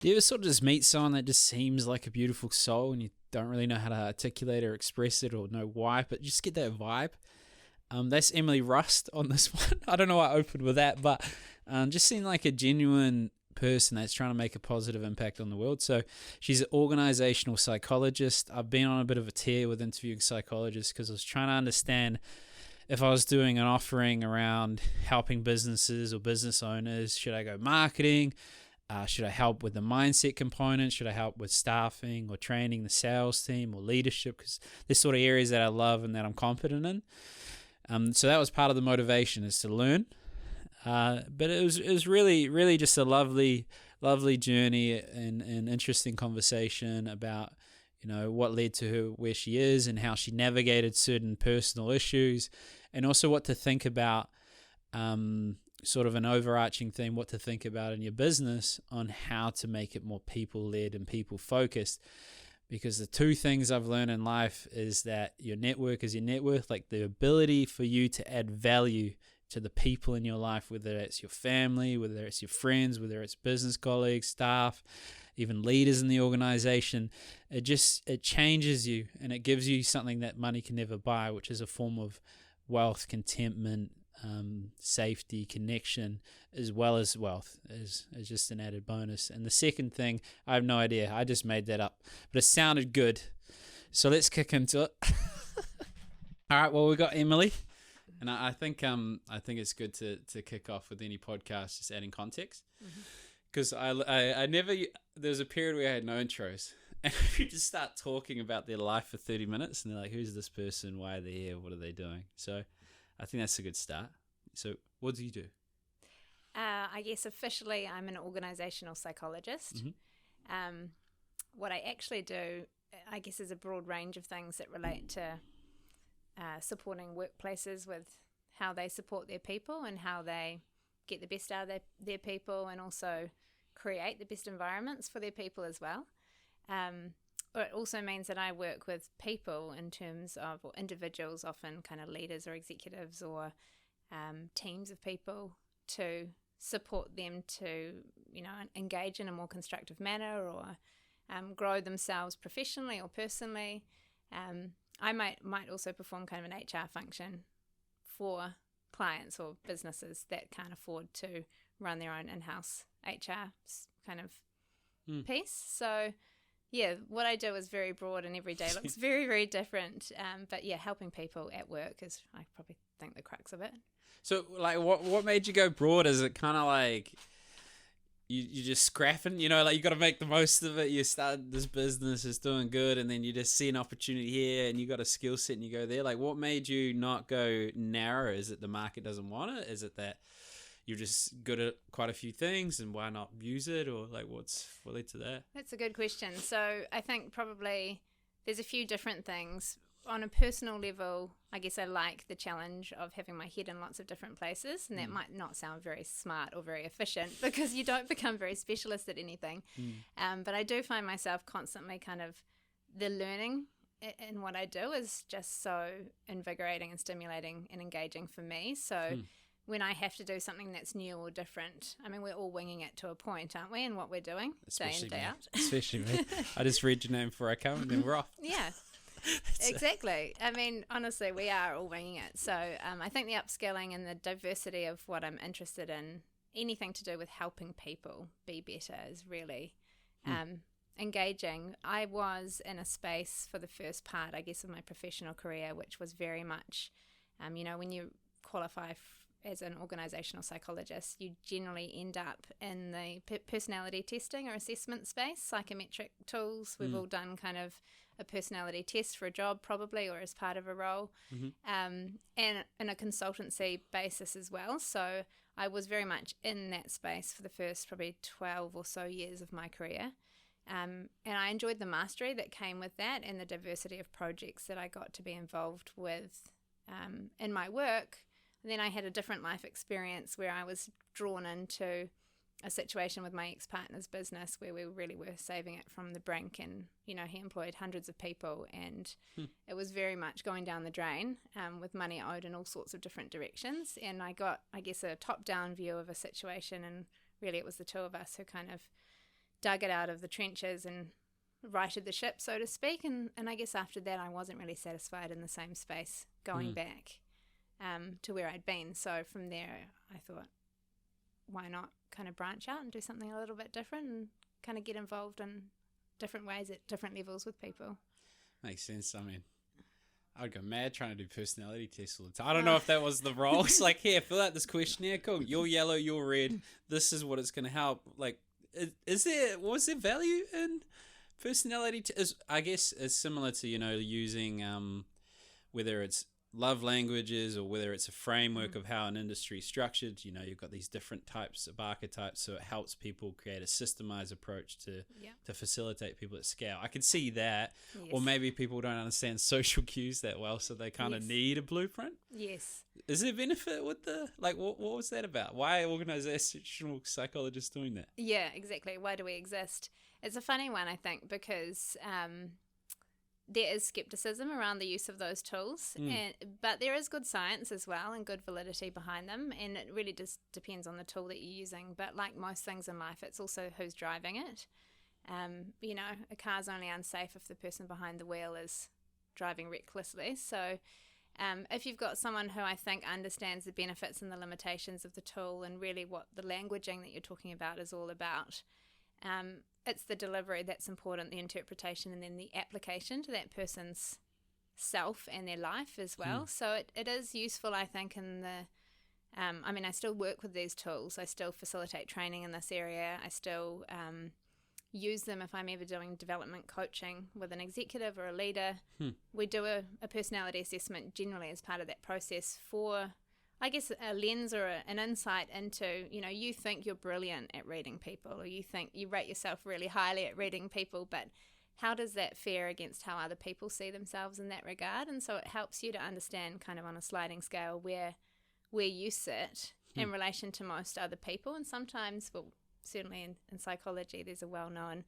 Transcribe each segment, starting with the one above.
Do you ever sort of just meet someone that just seems like a beautiful soul and you don't really know how to articulate or express it or know why, but you just get that vibe? That's Emily Rust on this one. I don't know why I opened with that, but just seemed like a genuine person that's trying to make a positive impact on the world. So she's an organizational psychologist. I've been on a bit of a tear with interviewing psychologists because I was trying to understand if I was doing an offering around helping businesses or business owners, should I go marketing? Should I help with the mindset component? Should I help with staffing or training the sales team or leadership? Because there's sort of areas that I love and that I'm competent in. So that was part of the motivation, is to learn. But it was really just a lovely journey and interesting conversation about, what led to her where she is and how she navigated certain personal issues, and also what to think about, sort of an overarching theme, what to think about in your business on how to make it more people-led and people-focused. Because the two things I've learned in life is that your network is your net worth, like the ability for you to add value to the people in your life, whether it's your family, whether it's your friends, whether it's business colleagues, staff, even leaders in the organization. It changes you, and it gives you something that money can never buy, which is a form of wealth, contentment, safety, connection, as well as wealth, is just an added bonus. And the second thing, I have no idea, I just made that up, but it sounded good, so let's kick into it. All right, well, we got Emily, and I think it's good to kick off with any podcast just adding context, because I never, there was a period where I had no intros, and you just start talking about their life for 30 minutes and they're like, who's this person, why are they here, what are they doing? So I think that's a good start. So what do you do? I guess officially I'm an organisational psychologist. What I actually do, I guess, is a broad range of things that relate to supporting workplaces with how they support their people and how they get the best out of their people, and also create the best environments for their people as well. It also means that I work with people in terms of, or individuals, often kind of leaders or executives or teams of people, to support them to, engage in a more constructive manner or grow themselves professionally or personally. I might also perform kind of an HR function for clients or businesses that can't afford to run their own in-house HR kind of piece. So yeah, what I do is very broad, and every day looks very, very different. But yeah, helping people at work is, I probably think, the crux of it. So, like, what made you go broad? Is it kind of like you just scrapping? You got to make the most of it. You start this business, it's doing good, and then you just see an opportunity here, and you got a skill set, and you go there. Like, what made you not go narrow? Is it the market doesn't want it? Is it that you're just good at quite a few things, and why not use it? Or like, what led to that? That's a good question. So I think probably there's a few different things. On a personal level, I guess I like the challenge of having my head in lots of different places, and that might not sound very smart or very efficient because you don't become very specialist at anything. But I do find myself constantly kind of, the learning in what I do is just so invigorating and stimulating and engaging for me. So when I have to do something that's new or different, I mean, we're all winging it to a point, aren't we, in what we're doing, Especially day in, day me. out. Especially me. I just read your name before I come, and then we're off. Yeah. Exactly. I mean, honestly, we are all winging it. So I think the upskilling and the diversity of what I'm interested in, anything to do with helping people be better, is really engaging. I was in a space for the first part, I guess, of my professional career, which was very much, when you qualify as an organisational psychologist, you generally end up in the personality testing or assessment space, psychometric tools. We've all done kind of a personality test for a job probably, or as part of a role, and in a consultancy basis as well. So I was very much in that space for the first probably 12 or so years of my career. And I enjoyed the mastery that came with that, and the diversity of projects that I got to be involved with in my work. And then I had a different life experience where I was drawn into a situation with my ex-partner's business where we really were saving it from the brink, and he employed hundreds of people, and it was very much going down the drain, with money owed in all sorts of different directions. And I got, I guess, a top-down view of a situation, and really it was the two of us who kind of dug it out of the trenches and righted the ship, so to speak. And I guess after that, I wasn't really satisfied in the same space going back to where I'd been. So from there, I thought, why not kind of branch out and do something a little bit different and kind of get involved in different ways at different levels with people. Makes sense. I mean, I'd go mad trying to do personality tests all the time. I don't know if that was the role. It's like, here, fill out this questionnaire. Cool. You're yellow, you're red. This is what it's going to help. Like, was there value in personality? I guess it's similar to, using whether it's love languages or whether it's a framework of how an industry is structured. You've got these different types of archetypes, so it helps people create a systemized approach to facilitate people at scale. I can see that. Yes. Or maybe people don't understand social cues that well, so they kind of need a blueprint. Yes. Is there benefit with what was that about? Why are organizational psychologists doing that? Yeah, exactly. Why do we exist? It's a funny one, I think, because there is skepticism around the use of those tools, but there is good science as well and good validity behind them, and it really just depends on the tool that you're using. But like most things in life, it's also who's driving it. A car's only unsafe if the person behind the wheel is driving recklessly. So if you've got someone who I think understands the benefits and the limitations of the tool and really what the languaging that you're talking about is all about, it's the delivery that's important, the interpretation, and then the application to that person's self and their life as well. So it is useful, I think, in the I still work with these tools. I still facilitate training in this area. I still use them if I'm ever doing development coaching with an executive or a leader. We do a personality assessment generally as part of that process for, I guess, a lens or an insight into, you think you're brilliant at reading people, or you think you rate yourself really highly at reading people, but how does that fare against how other people see themselves in that regard? And so it helps you to understand kind of on a sliding scale where you sit in relation to most other people. And sometimes, well, certainly in psychology, there's a well-known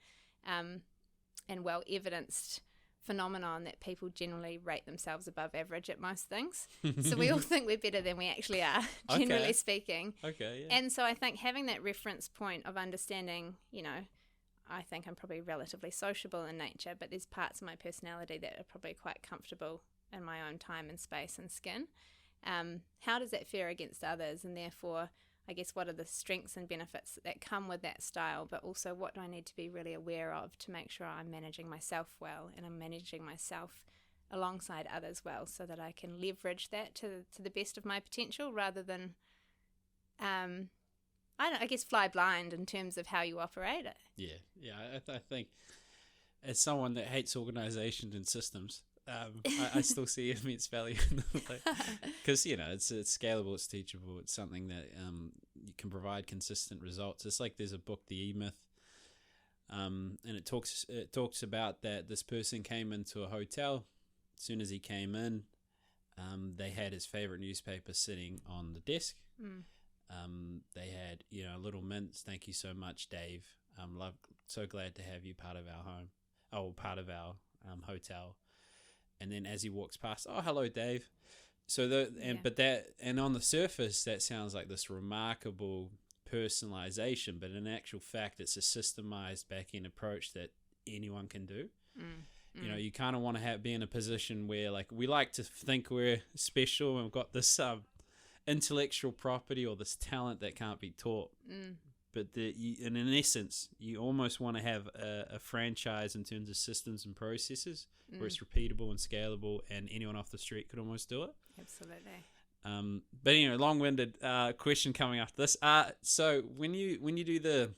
and well-evidenced phenomenon that people generally rate themselves above average at most things. So we all think we're better than we actually are, generally speaking. Okay, yeah. And so I think having that reference point of understanding, I think I'm probably relatively sociable in nature, but there's parts of my personality that are probably quite comfortable in my own time and space and skin. How does that fare against others? And therefore, I guess, what are the strengths and benefits that come with that style, but also what do I need to be really aware of to make sure I'm managing myself well and I'm managing myself alongside others well, so that I can leverage that to the best of my potential rather than, I guess, fly blind in terms of how you operate it. Yeah. I think as someone that hates organizations and systems, I still see immense value in them because it's scalable, it's teachable, it's something that you can provide consistent results. It's like there's a book, The E-Myth, and it talks about that this person came into a hotel. As soon as he came in, they had his favorite newspaper sitting on the desk. They had little mints. Thank you so much, Dave. So glad to have you part of our home, part of our hotel. And then as he walks past, oh, hello, Dave. So and on the surface, that sounds like this remarkable personalization, but in actual fact, it's a systemized back-end approach that anyone can do. You kind of want to be in a position where, like, we like to think we're special and we've got this intellectual property or this talent that can't be taught. But in essence, you almost want to have a franchise in terms of systems and processes where it's repeatable and scalable, and anyone off the street could almost do it. Absolutely. But long-winded question coming after this. So when you do the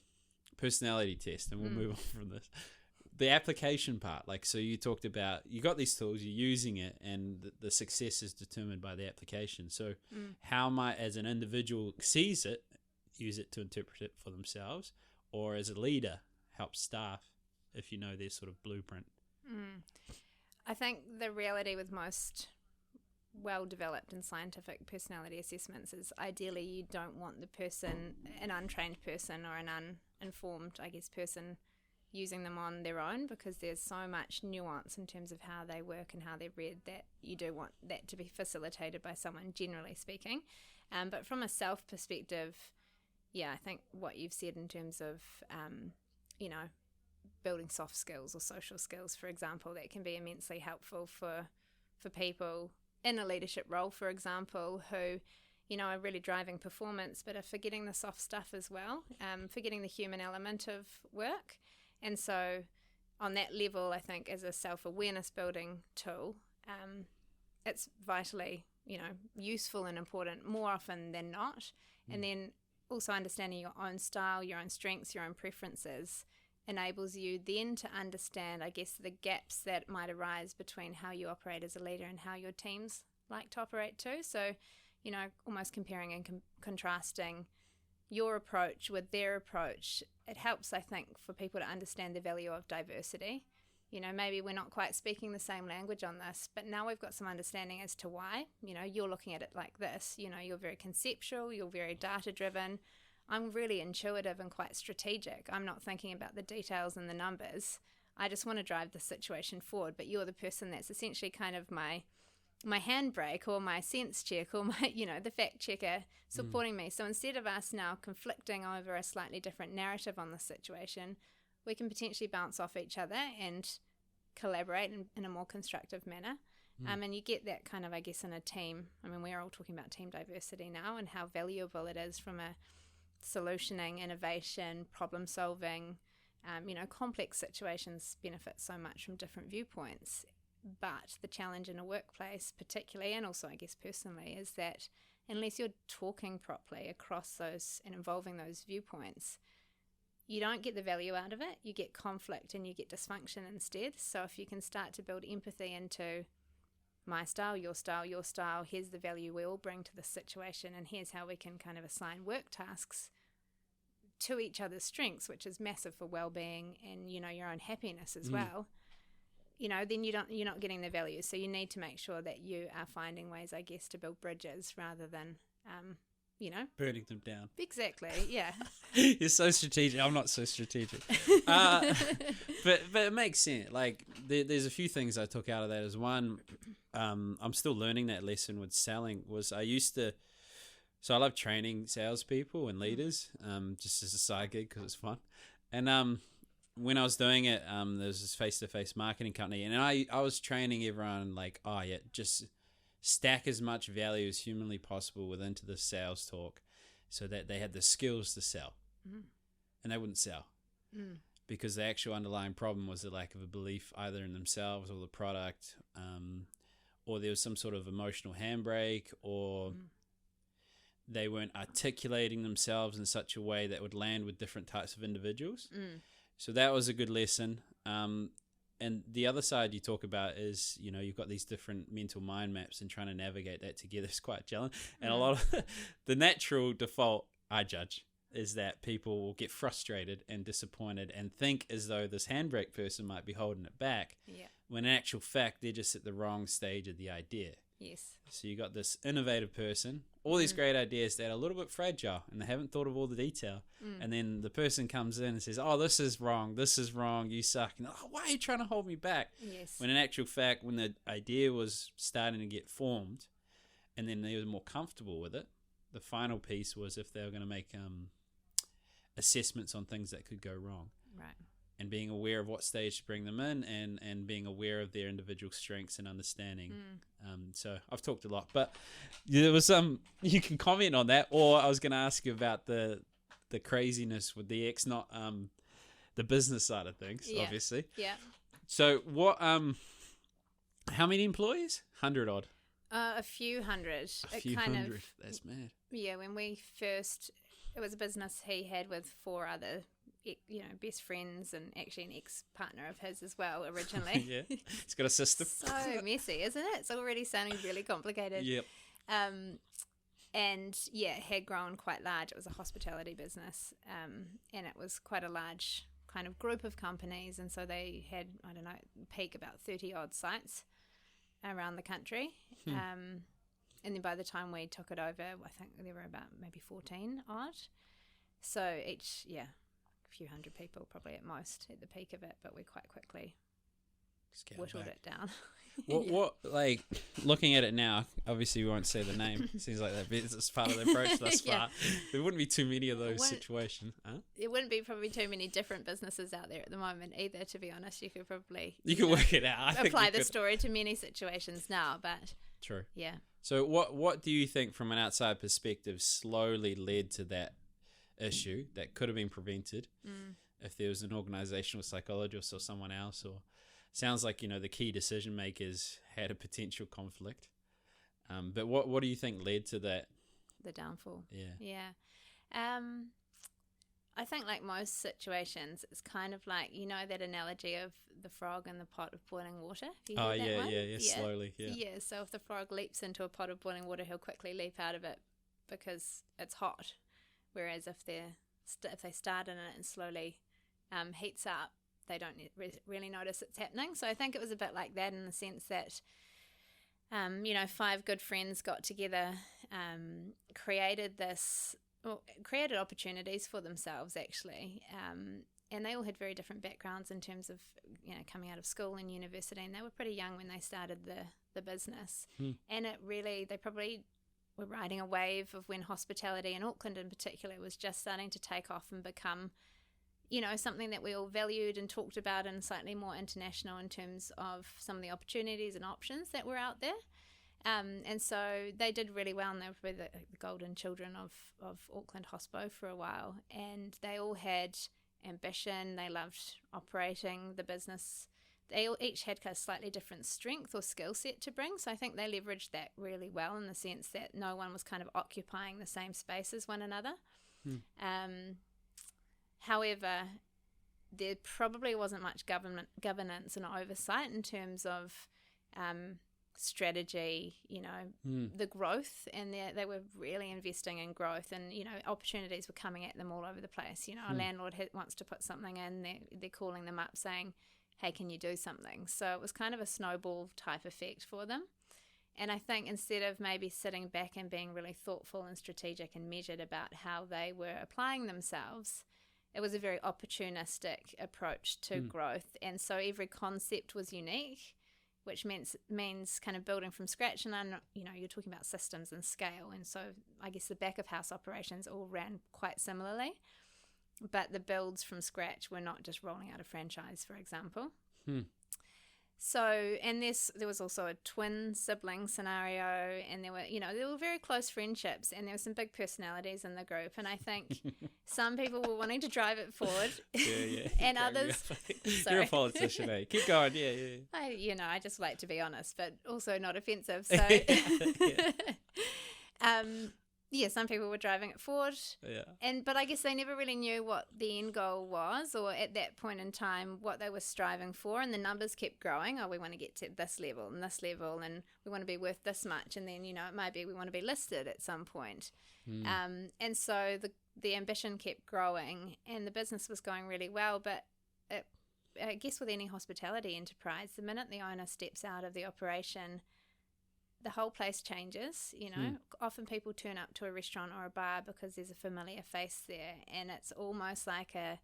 personality test, and we'll move on from this, the application part, like, so you talked about, you got these tools, you're using it, and the success is determined by the application. So how might, as an individual sees it, use it to interpret it for themselves, or as a leader help staff if you know their sort of blueprint? I think the reality with most well-developed and scientific personality assessments is ideally you don't want the person, an untrained person or an uninformed, I guess, person using them on their own, because there's so much nuance in terms of how they work and how they're read that you do want that to be facilitated by someone, generally speaking. But from a self perspective, I think what you've said in terms of building soft skills or social skills, for example, that can be immensely helpful for people in a leadership role, for example, who, are really driving performance, but are forgetting the soft stuff as well, forgetting the human element of work. And so on that level, I think as a self-awareness building tool, it's vitally, useful and important more often than not. And then also understanding your own style, your own strengths, your own preferences enables you then to understand, I guess, the gaps that might arise between how you operate as a leader and how your teams like to operate too. So, almost comparing and contrasting your approach with their approach. It helps, I think, for people to understand the value of diversity. Maybe we're not quite speaking the same language on this, but now we've got some understanding as to why. You're looking at it like this. You're very conceptual, you're very data-driven. I'm really intuitive and quite strategic. I'm not thinking about the details and the numbers. I just want to drive the situation forward, but you're the person that's essentially kind of my handbrake or my sense check or my, the fact checker supporting me. So instead of us now conflicting over a slightly different narrative on the situation, we can potentially bounce off each other and collaborate in a more constructive manner. And you get that kind of, I guess, in a team. I mean, we're all talking about team diversity now and how valuable it is from a solutioning, innovation, problem solving, complex situations benefit so much from different viewpoints. But the challenge in a workplace particularly, and also I guess personally, is that unless you're talking properly across those and involving those viewpoints, you don't get the value out of it. You get conflict and you get dysfunction instead. So if you can start to build empathy into my style, your style, here's the value we all bring to the situation, and here's how we can kind of assign work tasks to each other's strengths, which is massive for well-being and, your own happiness as well. Then you're not getting the value. So you need to make sure that you are finding ways, I guess, to build bridges rather than, burning them down. Exactly, yeah. You're so strategic. I'm not so strategic. But it makes sense. Like there's a few things I took out of that. As one, I'm still learning that lesson with selling. So I love training salespeople and leaders, just as a side gig because it's fun. And when I was doing it, there was this face-to-face marketing company, and I was training everyone like, just stack as much value as humanly possible into the sales talk so that they had the skills to sell. And they wouldn't sell because the actual underlying problem was the lack of a belief either in themselves or the product, or there was some sort of emotional handbrake, or they weren't articulating themselves in such a way that would land with different types of individuals. So that was a good lesson. And the other side you talk about is, you've got these different mental mind maps, and trying to navigate that together is quite challenging. And a lot of the natural default, I judge, is that people will get frustrated and disappointed and think as though this handbrake person might be holding it back, when in actual fact, they're just at the wrong stage of the idea. Yes. So you got this innovative person, all these great ideas that are a little bit fragile and they haven't thought of all the detail. And then the person comes in and says, this is wrong, you suck. And, why are you trying to hold me back? Yes. When in actual fact, when the idea was starting to get formed and then they were more comfortable with it, the final piece was if they were going to make assessments on things that could go wrong. Right. And being aware of what stage to bring them in, and being aware of their individual strengths and understanding. So I've talked a lot, but there was you can comment on that, or I was going to ask you about the craziness with the X, not the business side of things, obviously. Yeah. So what? How many employees? 100 odd. A few hundred. A few hundred. That's mad. Yeah, when we first, it was a business he had with 4 other best friends, and actually an ex-partner of his as well originally. Yeah, it's got a system. So messy, isn't it? It's already sounding really complicated. Yep. And it had grown quite large. It was a hospitality business, and it was quite a large kind of group of companies, and so they had, I don't know, peak about 30 odd sites around the country. And then by the time we took it over, I think there were about maybe 14 odd. So each, a few hundred people probably at most at the peak of it, but we quite quickly whittled it down. What like looking at it now? Obviously, we won't say the name. Seems like that's part of the approach thus far. There wouldn't be too many of those situations. Huh? There wouldn't be probably too many different businesses out there at the moment either. To be honest, you could probably work it out. Apply the story to many situations now, but true. Yeah. So what do you think, from an outside perspective, slowly led to that issue that could have been prevented if there was an organisational psychologist or someone else? Or sounds like the key decision makers had a potential conflict. But what do you think led to that? The downfall. Yeah. I think like most situations, it's kind of like, that analogy of the frog in the pot of boiling water. Oh, yeah, slowly, yeah. Yeah, so if the frog leaps into a pot of boiling water, he'll quickly leap out of it because it's hot. Whereas if they start in it and slowly heats up, they don't really notice it's happening. So I think it was a bit like that, in the sense that, 5 good friends got together, created opportunities for themselves, actually. And they all had very different backgrounds in terms of, coming out of school and university. And they were pretty young when they started the business. And they probably were riding a wave of when hospitality in Auckland in particular was just starting to take off and become something that we all valued and talked about, and slightly more international in terms of some of the opportunities and options that were out there. And so they did really well, and they were probably the golden children of Auckland Hospo for a while. And they all had ambition. They loved operating the business. They all each had a slightly different strength or skill set to bring. So I think they leveraged that really well, in the sense that no one was kind of occupying the same space as one another. However, there probably wasn't much governance and oversight in terms of strategy, the growth, and they were really investing in growth, and opportunities were coming at them all over the place. A landlord wants to put something in, they're calling them up saying, hey, can you do something? So it was kind of a snowball type effect for them. And I think instead of maybe sitting back and being really thoughtful and strategic and measured about how they were applying themselves, it was a very opportunistic approach to growth. And so every concept was unique, which means kind of building from scratch. And you're talking about systems and scale. And so I guess the back of house operations all ran quite similarly, but the builds from scratch were not just rolling out a franchise, for example. So, and there was also a twin sibling scenario, and there were very close friendships, and there were some big personalities in the group. And I think some people were wanting to drive it forward, and others. You're a politician, eh? Keep going, yeah. I just like to be honest, but also not offensive. So, some people were driving it forward. But I guess they never really knew what the end goal was, or at that point in time what they were striving for, and the numbers kept growing. Oh, we want to get to this level, and we want to be worth this much, and then it might be we want to be listed at some point. And so the ambition kept growing, and the business was going really well. But I guess with any hospitality enterprise, the minute the owner steps out of the operation, the whole place changes. Often people turn up to a restaurant or a bar because there's a familiar face there, and it's almost like I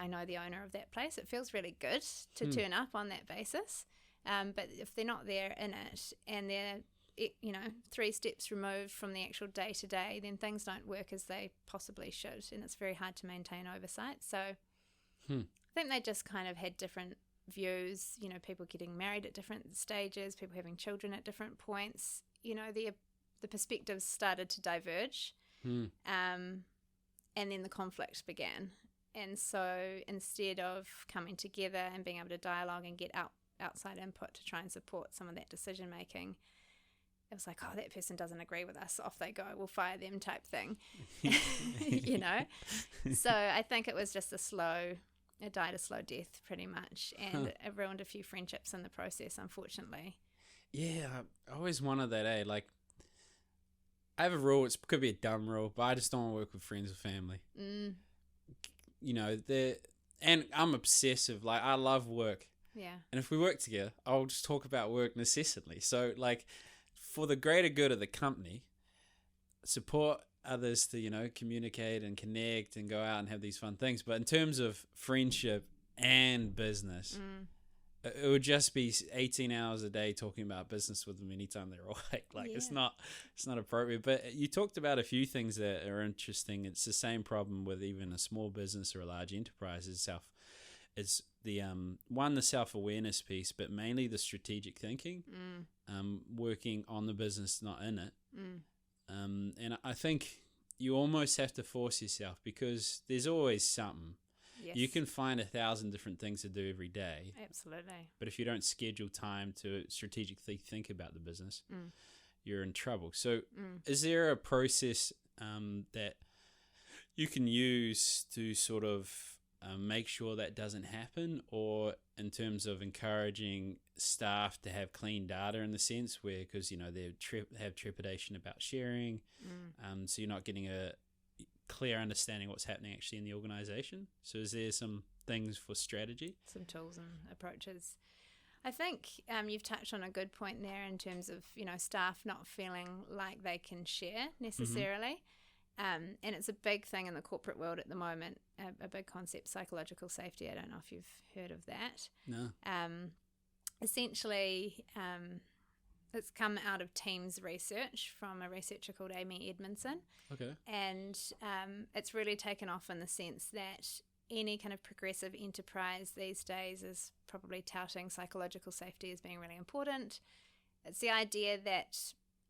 know the owner of that place. It feels really good to turn up on that basis. But if they're not there in it, and they're 3 steps removed from the actual day to day, then things don't work as they possibly should, and it's very hard to maintain oversight. So I think they just kind of had different views, people getting married at different stages, people having children at different points, the perspectives started to diverge, and then the conflict began. And so instead of coming together and being able to dialogue and get outside input to try and support some of that decision making, it was like, oh, that person doesn't agree with us, off they go, we'll fire them type thing. So I think it was just it died a slow death pretty much, and it ruined a few friendships in the process, unfortunately. Yeah, I always wanted that, like, I have a rule, it could be a dumb rule, but I just don't want to work with friends or family. And I'm obsessive, like, I love work. Yeah. And if we work together, I'll just talk about work incessantly. So, like, for the greater good of the company, support others to communicate and connect and go out and have these fun things. But in terms of friendship and business, it would just be 18 hours a day talking about business with them anytime they're awake. Like it's not appropriate. But you talked about a few things that are interesting. It's the same problem with even a small business or a large enterprise. It's the the self-awareness piece, but mainly the strategic thinking, working on the business, not in it. And I think you almost have to force yourself, because there's always something. Yes. You can find 1,000 different things to do every day. Absolutely. But if you don't schedule time to strategically think about the business, you're in trouble. So is there a process that you can use to sort of make sure that doesn't happen, or in terms of encouraging staff to have clean data, in the sense where, because they have trepidation about sharing, so you're not getting a clear understanding what's happening actually in the organization? So is there some things for strategy, some tools and approaches? I think you've touched on a good point there in terms of staff not feeling like they can share necessarily. And it's a big thing in the corporate world at the moment, a big concept, psychological safety. I don't know if you've heard of that. No. Essentially, it's come out of Teams research from a researcher called Amy Edmondson. Okay. And it's really taken off in the sense that any kind of progressive enterprise these days is probably touting psychological safety as being really important. It's the idea that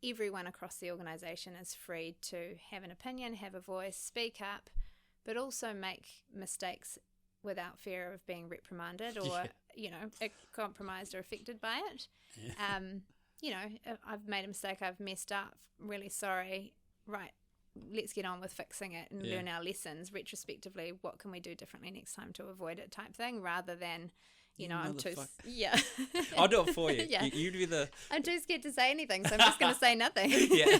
everyone across the organisation is free to have an opinion, have a voice, speak up, but also make mistakes without fear of being reprimanded or, compromised or affected by it. Yeah. If I've made a mistake, I've messed up, really sorry, right, let's get on with fixing it and learn our lessons retrospectively. What can we do differently next time to avoid it, type thing, rather than I'm too I'll do it for you. Yeah. You'd be the I'm too scared to say anything, so I'm just going to say nothing. Yeah.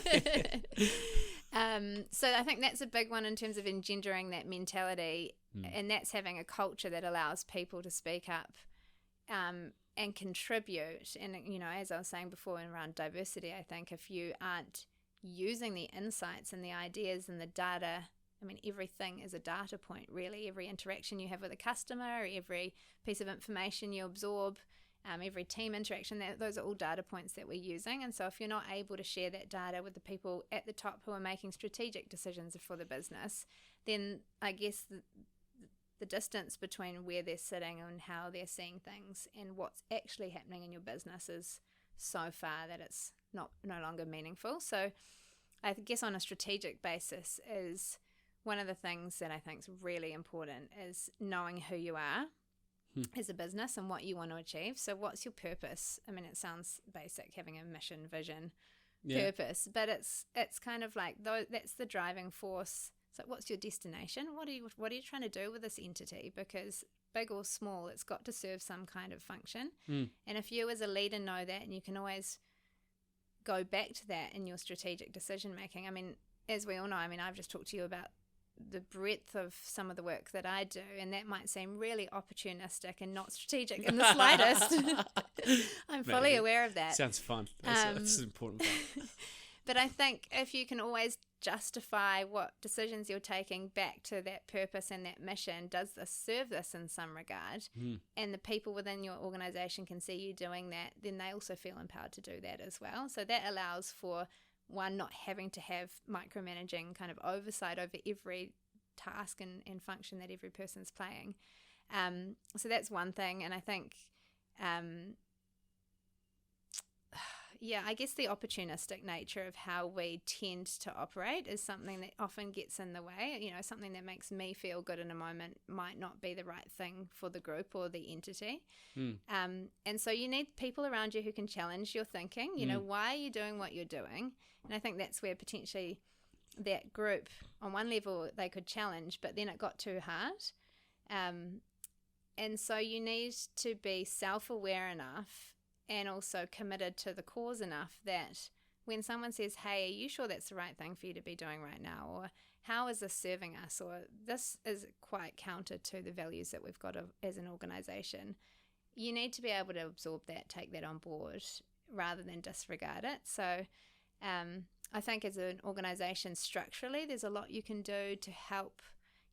So I think that's a big one in terms of engendering that mentality, and that's having a culture that allows people to speak up and contribute. And as I was saying before around diversity, I think if you aren't using the insights and the ideas and the data, everything is a data point, really. Every interaction you have with a customer, every piece of information you absorb, every team interaction, those are all data points that we're using. And so if you're not able to share that data with the people at the top who are making strategic decisions for the business, then I guess the distance between where they're sitting and how they're seeing things and what's actually happening in your business is so far that it's no longer meaningful. So I guess on a strategic basis is one of the things that I think is really important is knowing who you are as a business and what you want to achieve. So what's your purpose? It sounds basic, having a mission, vision, purpose, but it's kind of like that's the driving force. So what's your destination? What are you trying to do with this entity? Because big or small, it's got to serve some kind of function. And if you as a leader know that, and you can always go back to that in your strategic decision making. As we all know, I've just talked to you about the breadth of some of the work that I do, and that might seem really opportunistic and not strategic in the slightest. I'm fully aware of that. Sounds fun. That's an important part. But I think if you can always justify what decisions you're taking back to that purpose and that mission, does this serve this in some regard, and the people within your organisation can see you doing that, then they also feel empowered to do that as well. So that allows for one, not having to have micromanaging kind of oversight over every task and function that every person's playing. So that's one thing. And I think, I guess the opportunistic nature of how we tend to operate is something that often gets in the way. Something that makes me feel good in a moment might not be the right thing for the group or the entity. And so you need people around you who can challenge your thinking. Why are you doing what you're doing? And I think that's where potentially that group, on one level, they could challenge, but then it got too hard. And so you need to be self-aware enough and also committed to the cause enough that when someone says, hey, are you sure that's the right thing for you to be doing right now? Or how is this serving us? Or this is quite counter to the values that we've got as an organisation. You need to be able to absorb that, take that on board rather than disregard it. So I think as an organisation structurally, there's a lot you can do to help,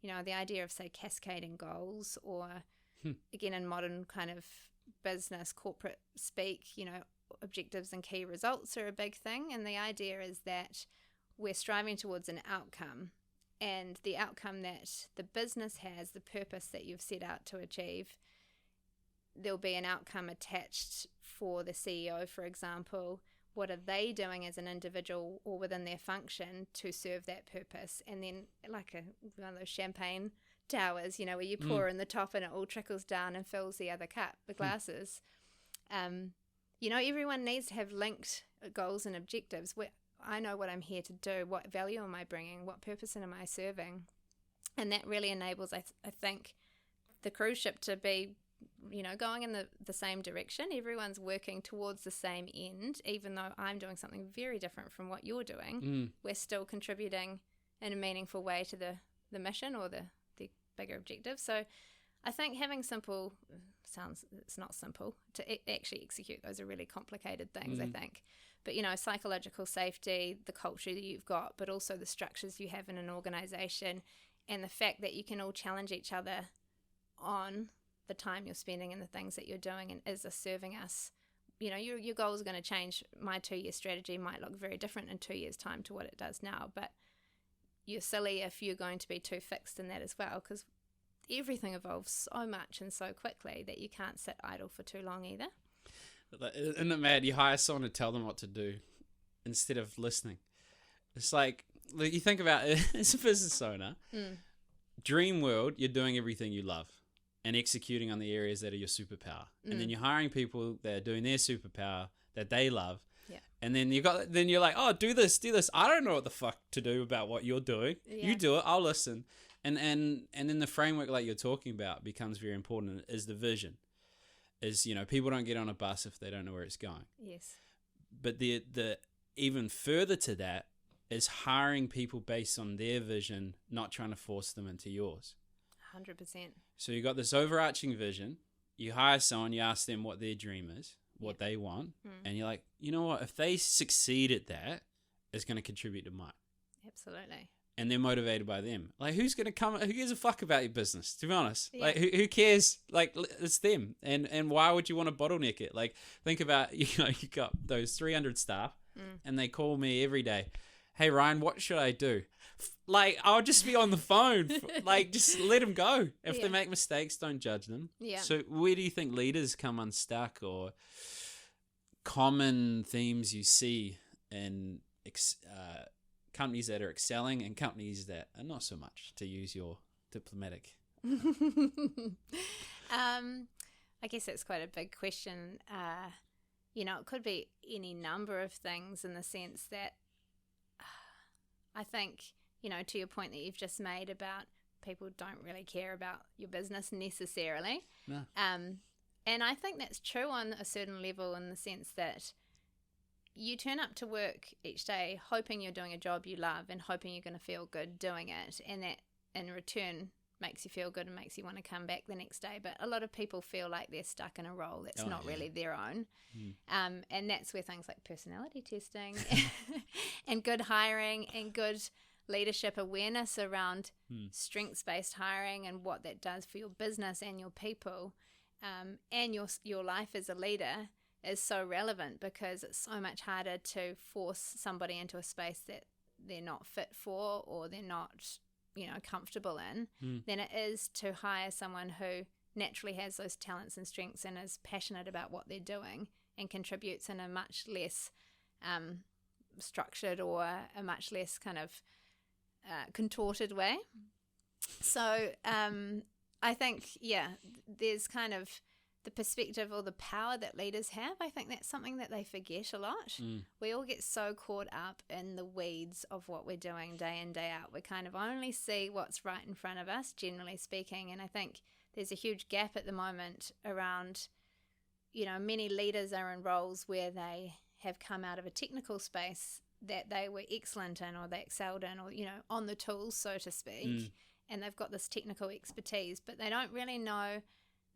the idea of, say, cascading goals or, again, in modern kind of business, corporate speak, objectives and key results are a big thing. And the idea is that we're striving towards an outcome, and the outcome that the business has, the purpose that you've set out to achieve, there'll be an outcome attached for the CEO, for example. What are they doing as an individual or within their function to serve that purpose? And then like one of those champagne towers, where you pour in the top and it all trickles down and fills the other cup, the glasses. Everyone needs to have linked goals and objectives. I know what I'm here to do, what value am I bringing, what purpose am I serving? And that really enables, I think, the cruise ship to be, going in the same direction. Everyone's working towards the same end, even though I'm doing something very different from what you're doing. We're still contributing in a meaningful way to the mission or the bigger objective. So I think having simple it's not simple to actually execute. Those are really complicated things, I think. But, psychological safety, the culture that you've got, but also the structures you have in an organisation, and the fact that you can all challenge each other on the time you're spending and the things that you're doing, and is this serving us? Your goals are going to change. My 2-year strategy might look very different in 2 years' time to what it does now, but you're silly if you're going to be too fixed in that as well, because everything evolves so much and so quickly that you can't sit idle for too long either. Isn't it mad? You hire someone to tell them what to do instead of listening. It's like you think about it as a business owner, dream world, you're doing everything you love and executing on the areas that are your superpower. And then you're hiring people that are doing their superpower that they love. Yeah. And then you're like, oh, do this. I don't know what the fuck to do about what you're doing. Yeah. You do it. I'll listen. And then the framework like you're talking about becomes very important, is the vision. Is, people don't get on a bus if they don't know where it's going. Yes. But the even further to that is hiring people based on their vision, not trying to force them into yours. 100%. So you got this overarching vision. You hire someone, you ask them what their dream is, what they want, and you're like, you know what? If they succeed at that, it's going to contribute to mine. Absolutely. And they're motivated by them. Like, who gives a fuck about your business, to be honest? Yeah. Like, who cares? Like, it's them. And why would you want to bottleneck it? Like, think about, you got those 300 staff, and they call me every day. Hey, Ryan, what should I do? Like, I'll just be on the phone. Like, just let them go. If they make mistakes, don't judge them. Yeah. So where do you think leaders come unstuck, or common themes you see in companies that are excelling and companies that are not so much, to use your diplomatic? I guess that's quite a big question. It could be any number of things, in the sense that I think, to your point that you've just made about people don't really care about your business necessarily. No. And I think that's true on a certain level, in the sense that you turn up to work each day hoping you're doing a job you love and hoping you're going to feel good doing it, and that in return makes you feel good and makes you want to come back the next day. But a lot of people feel like they're stuck in a role that's not really their own. And that's where things like personality testing and good hiring and good leadership awareness around strengths-based hiring and what that does for your business and your people, and your life as a leader, is so relevant, because it's so much harder to force somebody into a space that they're not fit for, or they're not, comfortable in, than it is to hire someone who naturally has those talents and strengths and is passionate about what they're doing and contributes in a much less structured, or a much less kind of contorted way. So I think, there's kind of the perspective or the power that leaders have. I think that's something that they forget a lot. We all get so caught up in the weeds of what we're doing day in, day out. We kind of only see what's right in front of us, generally speaking. And I think there's a huge gap at the moment around, many leaders are in roles where they have come out of a technical space that they were excellent in, or they excelled in, or, on the tools, so to speak. And they've got this technical expertise, but they don't really know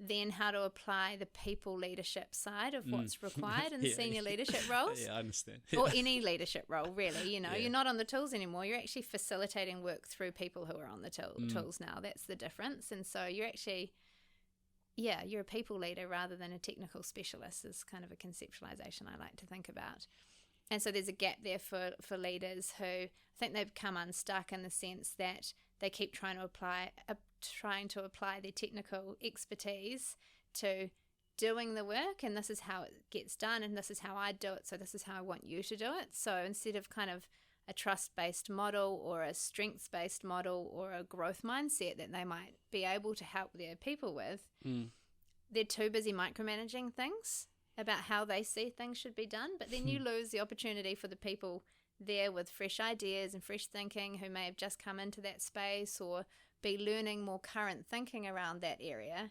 then how to apply the people leadership side of what's required in senior leadership roles. Yeah, I understand. Or any leadership role, really. You're not on the tools anymore. You're actually facilitating work through people who are on the tools now. That's the difference. And so you're actually you're a people leader rather than a technical specialist is kind of a conceptualization I like to think about. And so there's a gap there for leaders who I think they've become unstuck in the sense that they keep trying to apply their technical expertise to doing the work, and this is how it gets done, and this is how I do it, so this is how I want you to do it. So instead of kind of a trust-based model or a strengths-based model or a growth mindset that they might be able to help their people with, they're too busy micromanaging things about how they see things should be done. But then you lose the opportunity for the people there with fresh ideas and fresh thinking who may have just come into that space or be learning more current thinking around that area.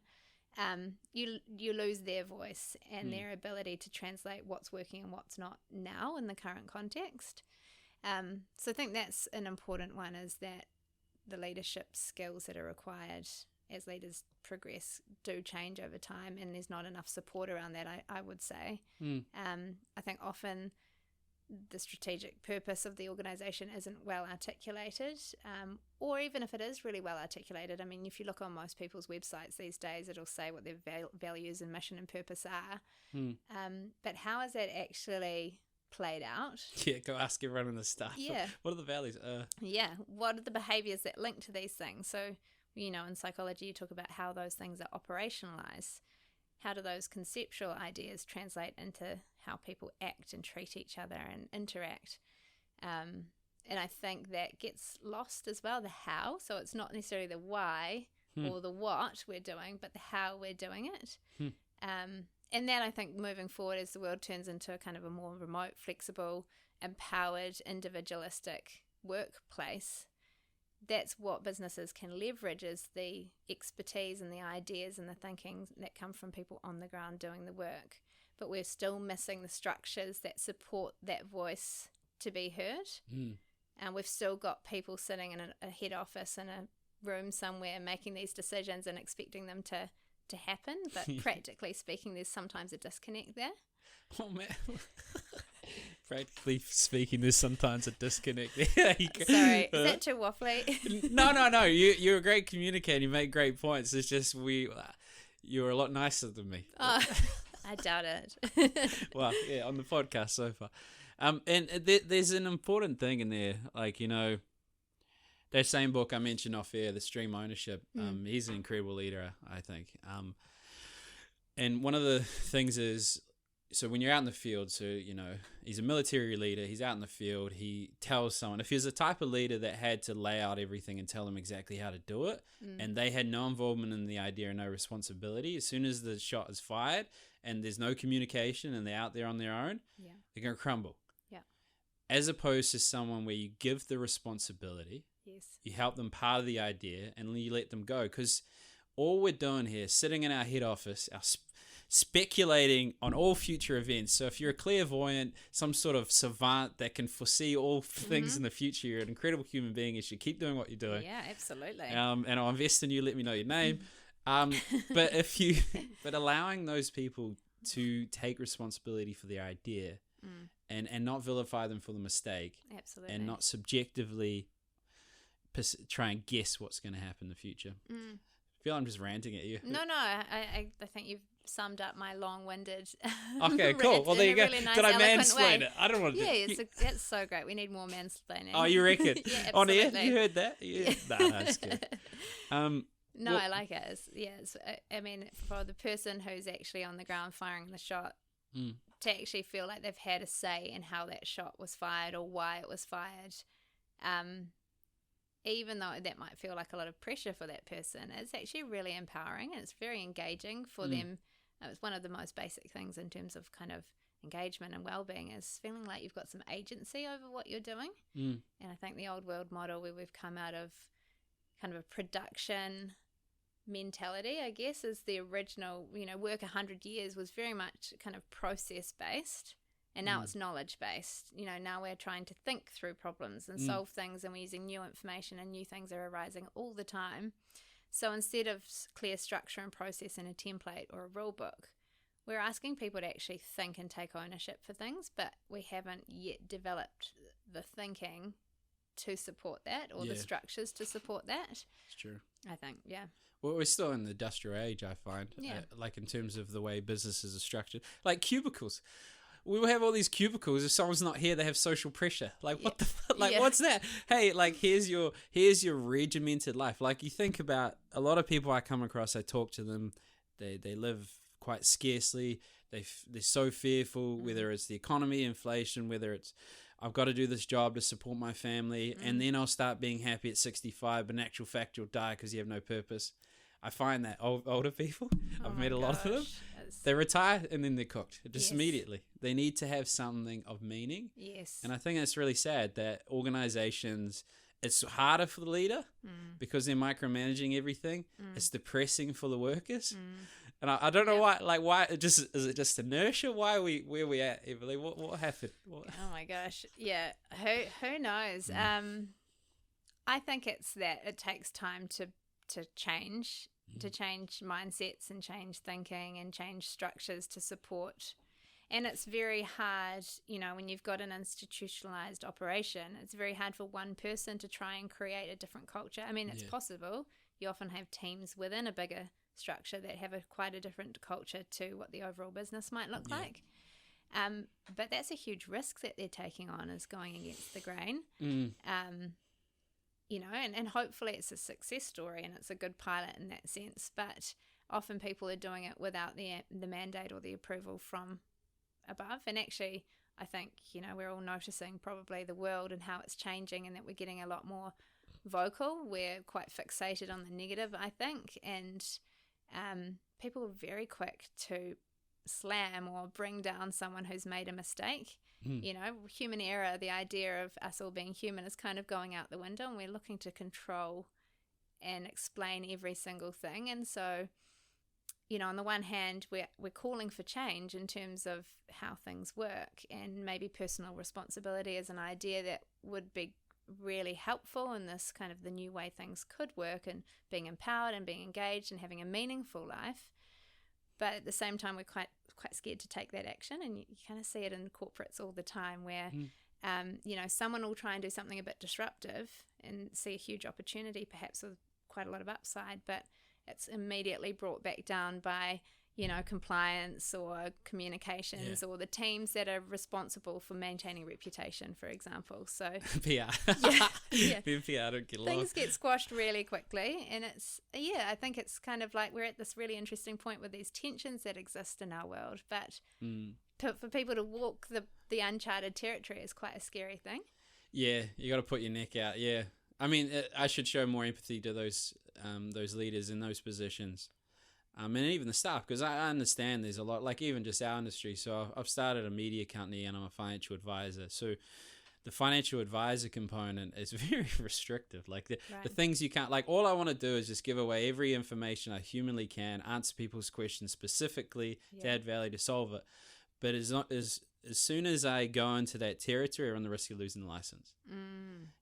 You lose their voice and their ability to translate what's working and what's not now in the current context. So I think that's an important one, is that the leadership skills that are required as leaders progress do change over time, and there's not enough support around that, I would say. I think often the strategic purpose of the organisation isn't well articulated, or even if it is really well articulated. I mean, if you look on most people's websites these days, it'll say what their values and mission and purpose are. But how is that actually played out? Yeah, go ask everyone in the staff. Yeah. What are the values? Yeah, what are the behaviours that link to these things? So, in psychology you talk about how those things are operationalised. How do those conceptual ideas translate into how people act and treat each other and interact? And I think that gets lost as well, the how. So it's not necessarily the why or the what we're doing, but the how we're doing it. And that, I think, moving forward as the world turns into a kind of a more remote, flexible, empowered, individualistic workplace, that's what businesses can leverage, is the expertise and the ideas and the thinking that come from people on the ground doing the work. But we're still missing the structures that support that voice to be heard. And we've still got people sitting in a head office in a room somewhere making these decisions and expecting them to happen. But practically speaking, there's sometimes a disconnect there. Oh, man. Practically speaking, there's sometimes a disconnect there. Sorry, is that too waffly? No. You're a great communicator. You make great points. It's just you're a lot nicer than me. Oh, I doubt it. Well, yeah, on the podcast so far. And there's an important thing in there, like, that same book I mentioned off air, The Stream Ownership. He's an incredible leader, I think. And one of the things is, so when you're out in the field, so, he's a military leader, he's out in the field, he tells someone, if he's the type of leader that had to lay out everything and tell them exactly how to do it, and they had no involvement in the idea and no responsibility, as soon as the shot is fired and there's no communication and they're out there on their own, they're going to crumble. Yeah. As opposed to someone where you give the responsibility, you help them part of the idea, and you let them go. Because all we're doing here, sitting in our head office, speculating on all future events. So if you're a clairvoyant, some sort of savant that can foresee all things in the future, you're an incredible human being. You should keep doing what you're doing. Yeah, absolutely. And I'll invest in you. Let me know your name. But allowing those people to take responsibility for their idea and not vilify them for the mistake. Absolutely. And not subjectively try and guess what's going to happen in the future. I feel I'm just ranting at you. No, I think you've summed up my long-winded. Okay, cool. Well, there you go. Really nice, did I mansplain way. it? I don't want to. Yeah, that's so great. We need more mansplaining. Oh, you reckon? Yeah, on air, absolutely. you heard that? Yeah. No, that's good. No, I like it. I mean, for the person who's actually on the ground firing the shot, to actually feel like they've had a say in how that shot was fired or why it was fired, even though that might feel like a lot of pressure for that person, it's actually really empowering and it's very engaging for them. It's one of the most basic things in terms of kind of engagement and well-being, is feeling like you've got some agency over what you're doing. And I think the old world model, where we've come out of kind of a production mentality, I guess, is the original, work 100 years was very much kind of process-based. And now it's knowledge-based. Now we're trying to think through problems and solve things, and we're using new information and new things are arising all the time. So instead of clear structure and process in a template or a rule book, we're asking people to actually think and take ownership for things, but we haven't yet developed the thinking to support that or the structures to support that. It's true. I think, yeah. Well, we're still in the industrial age, I find. Yeah. Like in terms of the way businesses are structured. Like cubicles. We will have all these cubicles. If someone's not here, they have social pressure. Like what the fuck? Like what's that? Hey, like here's your regimented life. Like you think about a lot of people I come across. I talk to them. They live quite scarcely. They're so fearful. Whether it's the economy, inflation, whether it's I've got to do this job to support my family, and then I'll start being happy at 65. But in actual fact, you'll die because you have no purpose. I find that older people, I've met a lot of them, they retire and then they're cooked just immediately. They need to have something of meaning. Yes. And I think it's really sad that organizations, it's harder for the leader because they're micromanaging everything. It's depressing for the workers. And I don't know why, like why, is it just inertia? Why are where we at, Emily? What happened? Oh my gosh. Yeah. Who knows? I think it's that it takes time to change. To change mindsets and change thinking and change structures to support. And it's very hard, when you've got an institutionalized operation, it's very hard for one person to try and create a different culture. I mean, it's possible. You often have teams within a bigger structure that have quite a different culture to what the overall business might look like. But that's a huge risk that they're taking on, is going against the grain. And hopefully it's a success story and it's a good pilot in that sense. But often people are doing it without the mandate or the approval from above. And actually, I think, we're all noticing probably the world and how it's changing, and that we're getting a lot more vocal. We're quite fixated on the negative, I think. And people are very quick to slam or bring down someone who's made a mistake. Human error, the idea of us all being human, is kind of going out the window, and we're looking to control and explain every single thing. And so, on the one hand, we're calling for change in terms of how things work, and maybe personal responsibility is an idea that would be really helpful in this kind of the new way things could work, and being empowered and being engaged and having a meaningful life. But at the same time, we're quite scared to take that action, and you kind of see it in corporates all the time, where someone will try and do something a bit disruptive and see a huge opportunity, perhaps with quite a lot of upside, but it's immediately brought back down by compliance or communications or the teams that are responsible for maintaining reputation, for example. So PR. PR don't get along. Things get squashed really quickly, and I think it's kind of like we're at this really interesting point with these tensions that exist in our world, but for people to walk the uncharted territory is quite a scary thing. Yeah, you got to put your neck out. Yeah, I mean, I should show more empathy to those leaders in those positions. And even the staff, because I understand there's a lot, like even just our industry. So I've started a media company and I'm a financial advisor. So the financial advisor component is very restrictive. Like the things you can't, like all I want to do is just give away every information I humanly can, answer people's questions specifically to add value to solve it. But it's not as soon as I go into that territory, I run the risk of losing the license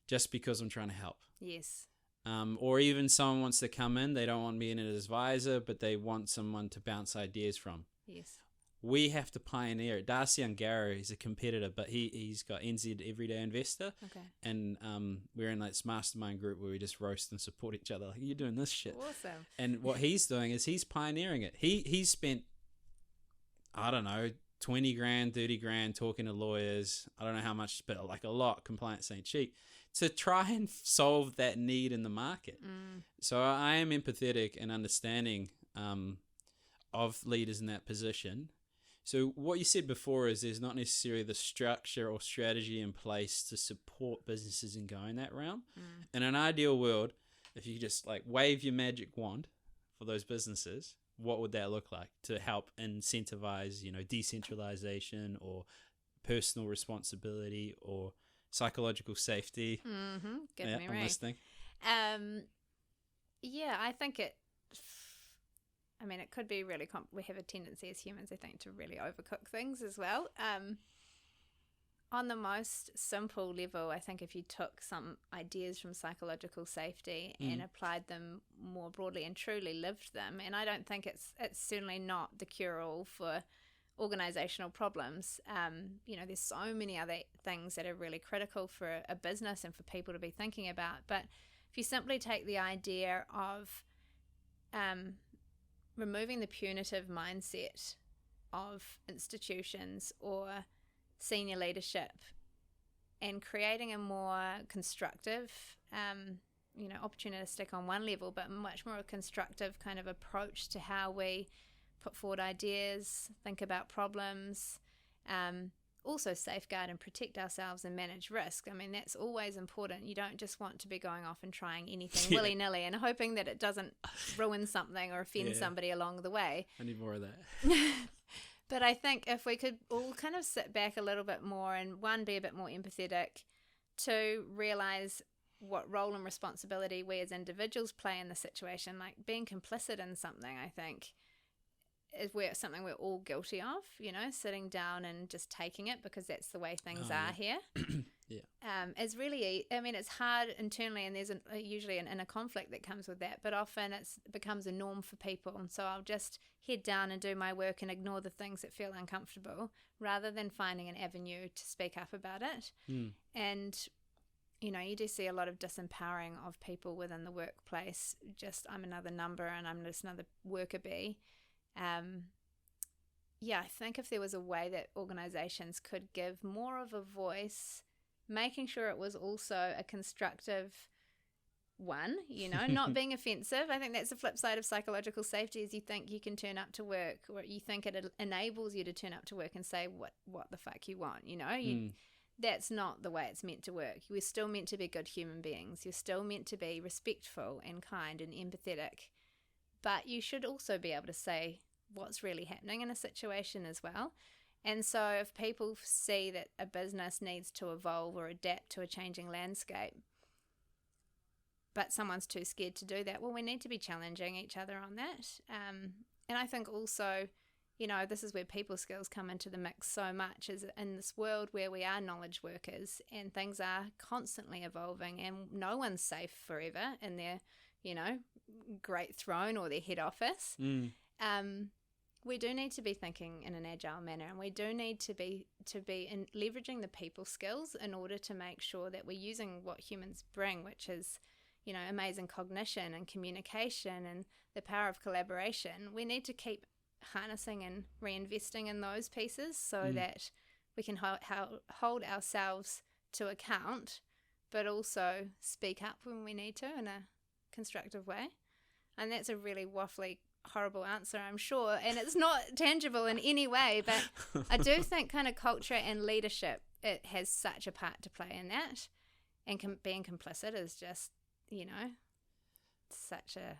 just because I'm trying to help. Yes. Or even someone wants to come in, they don't want me in as an advisor, but they want someone to bounce ideas from. Yes. We have to pioneer it. Darcy Ungaro, he's a competitor, but he's got NZ Everyday Investor. Okay. And we're in this mastermind group where we just roast and support each other. Like, you're doing this shit. Awesome. And what he's doing is he's pioneering it. He's spent, I don't know, 20 grand, 30 grand talking to lawyers. I don't know how much, but like a lot. Compliance ain't cheap. To try and solve that need in the market. So I am empathetic and understanding of leaders in that position. So what you said before is there's not necessarily the structure or strategy in place to support businesses in going that route. In an ideal world, if you just like wave your magic wand for those businesses, what would that look like to help incentivize, decentralization or personal responsibility or psychological safety? Get me right. I'm listening. I think it could be really we have a tendency as humans, I think, to really overcook things as well. On the most simple level, I think if you took some ideas from psychological safety and applied them more broadly and truly lived them, and I don't think it's certainly not the cure-all for organizational problems. There's so many other things that are really critical for a business and for people to be thinking about, but if you simply take the idea of removing the punitive mindset of institutions or senior leadership and creating a more constructive, opportunistic on one level, but much more a constructive kind of approach to how we put forward ideas, think about problems, also safeguard and protect ourselves and manage risk. I mean, that's always important. You don't just want to be going off and trying anything willy-nilly and hoping that it doesn't ruin something or offend somebody along the way. I need more of that. But I think if we could all kind of sit back a little bit more and, one, be a bit more empathetic, two, realize what role and responsibility we as individuals play in the situation, like being complicit in something, I think, is something we're all guilty of, sitting down and just taking it because that's the way things are here. It's really, it's hard internally, and there's usually an inner conflict that comes with that, but often it becomes a norm for people. And so I'll just head down and do my work and ignore the things that feel uncomfortable rather than finding an avenue to speak up about it. And you do see a lot of disempowering of people within the workplace. Just, I'm another number and I'm just another worker bee. I think if there was a way that organisations could give more of a voice, making sure it was also a constructive one, not being offensive. I think that's the flip side of psychological safety, is you think you can turn up to work, or you think it enables you to turn up to work and say what the fuck you want, That's not the way it's meant to work. We're still meant to be good human beings. You're still meant to be respectful and kind and empathetic. But you should also be able to say what's really happening in a situation as well. And so if people see that a business needs to evolve or adapt to a changing landscape, but someone's too scared to do that, well, we need to be challenging each other on that. And I think also, this is where people skills come into the mix so much, is in this world where we are knowledge workers and things are constantly evolving and no one's safe forever in their great throne or their head office. We do need to be thinking in an agile manner, and we do need to be in leveraging the people skills in order to make sure that we're using what humans bring, which is amazing cognition and communication and the power of collaboration. We need to keep harnessing and reinvesting in those pieces so that we can hold ourselves to account, but also speak up when we need to in a constructive way. And that's a really waffly, horrible answer, I'm sure, and it's not tangible in any way, but I do think kind of culture and leadership, it has such a part to play in that, and being complicit is just such a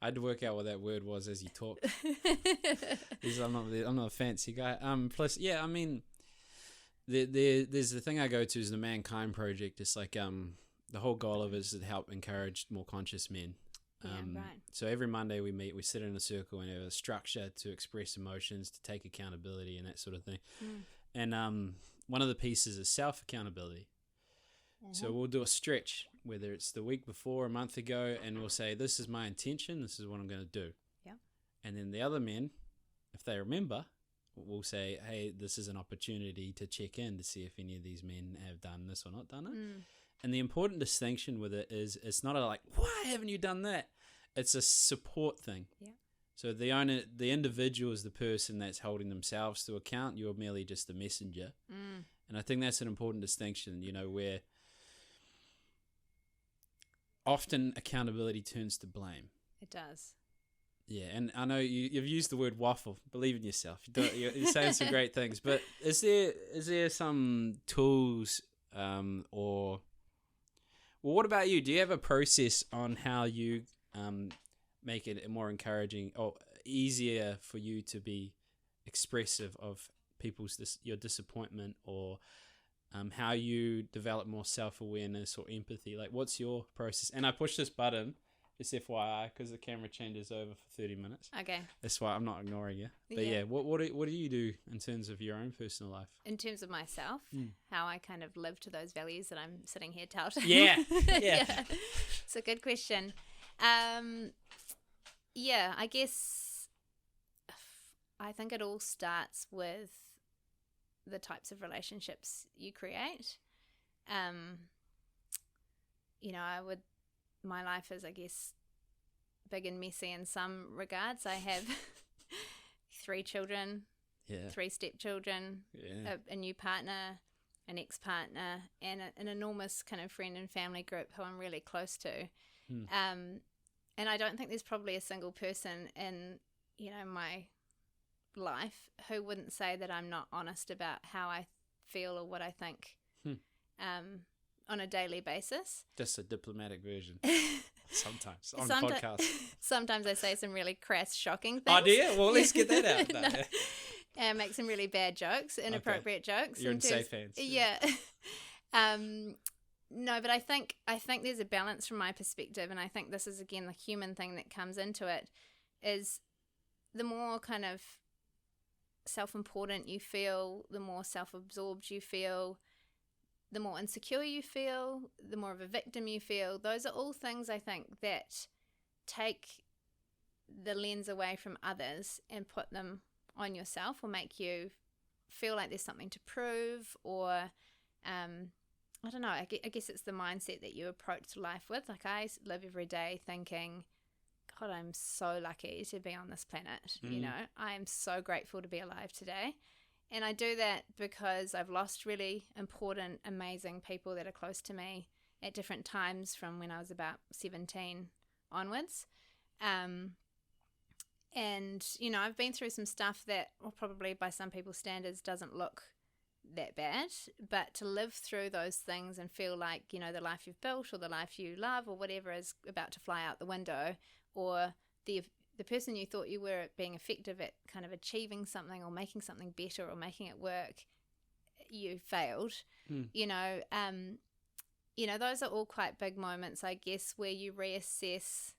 I had to work out what that word was as you talked. I'm not a fancy guy. Plus, there's the thing I go to is the Mankind Project. It's like the whole goal of it is to help encourage more conscious men. Right. So every Monday we meet, we sit in a circle and have a structure to express emotions, to take accountability and that sort of thing. And one of the pieces is self-accountability. So we'll do a stretch, whether it's the week before, a month ago, and we'll say, this is my intention, this is what I'm going to do. Yeah. And then the other men, if they remember, will say, hey, this is an opportunity to check in to see if any of these men have done this or not done it. And the important distinction with it is it's not like, why haven't you done that? It's a support thing. Yeah. So the individual is the person that's holding themselves to account. You're merely just a messenger. And I think that's an important distinction, where often accountability turns to blame. It does. Yeah, and I know you've used the word waffle. Believe in yourself. You're saying some great things. But is there some tools or... Well, what about you? Do you have a process on how you make it more encouraging or easier for you to be expressive of your disappointment, or how you develop more self-awareness or empathy? Like, what's your process? And I push this button, just FYI, because the camera changes over for 30 minutes. Okay. That's why I'm not ignoring you. But what do you do in terms of your own personal life? In terms of myself, how I kind of live to those values that I'm sitting here touting. Yeah. It's a good question. I guess I think it all starts with the types of relationships you create. my life is, I guess, big and messy in some regards. I have 3 children, 3 stepchildren, a new partner, an ex-partner, and an enormous kind of friend and family group who I'm really close to. And I don't think there's probably a single person in, my life who wouldn't say that I'm not honest about how I feel or what I think on a daily basis. Just a diplomatic version. Sometimes on podcasts. Sometimes I say some really crass, shocking things. Oh, do you? Well, let's get that out. No. And make some really bad jokes, inappropriate jokes. You're in safe hands. Yeah. No, but I think there's a balance from my perspective, and I think this is, again, the human thing that comes into it, is the more kind of self-important you feel, the more self-absorbed you feel, the more insecure you feel, the more of a victim you feel. Those are all things, I think, that take the lens away from others and put them on yourself, or make you feel like there's something to prove, or I don't know, I guess it's the mindset that you approach life with. Like, I live every day thinking, God, I'm so lucky to be on this planet. I am so grateful to be alive today. And I do that because I've lost really important, amazing people that are close to me at different times from when I was about 17 onwards. And, I've been through some stuff that, well, probably by some people's standards doesn't look that bad, but to live through those things and feel like, the life you've built or the life you love or whatever is about to fly out the window, or the person you thought you were at being effective at kind of achieving something or making something better or making it work, you failed. Those are all quite big moments, I guess, where you reassess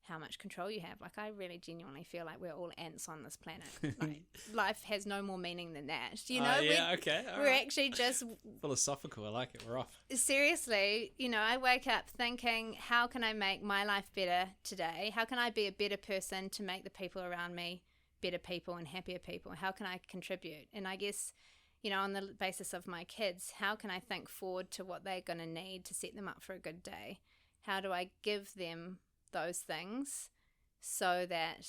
how much control you have. Like, I really genuinely feel like we're all ants on this planet. Like, life has no more meaning than that. We're actually just philosophical. I like it. We're off. Seriously, I wake up thinking, how can I make my life better today? How can I be a better person to make the people around me better people and happier people? How can I contribute? And I guess, on the basis of my kids, how can I think forward to what they're going to need to set them up for a good day? How do I give them those things so that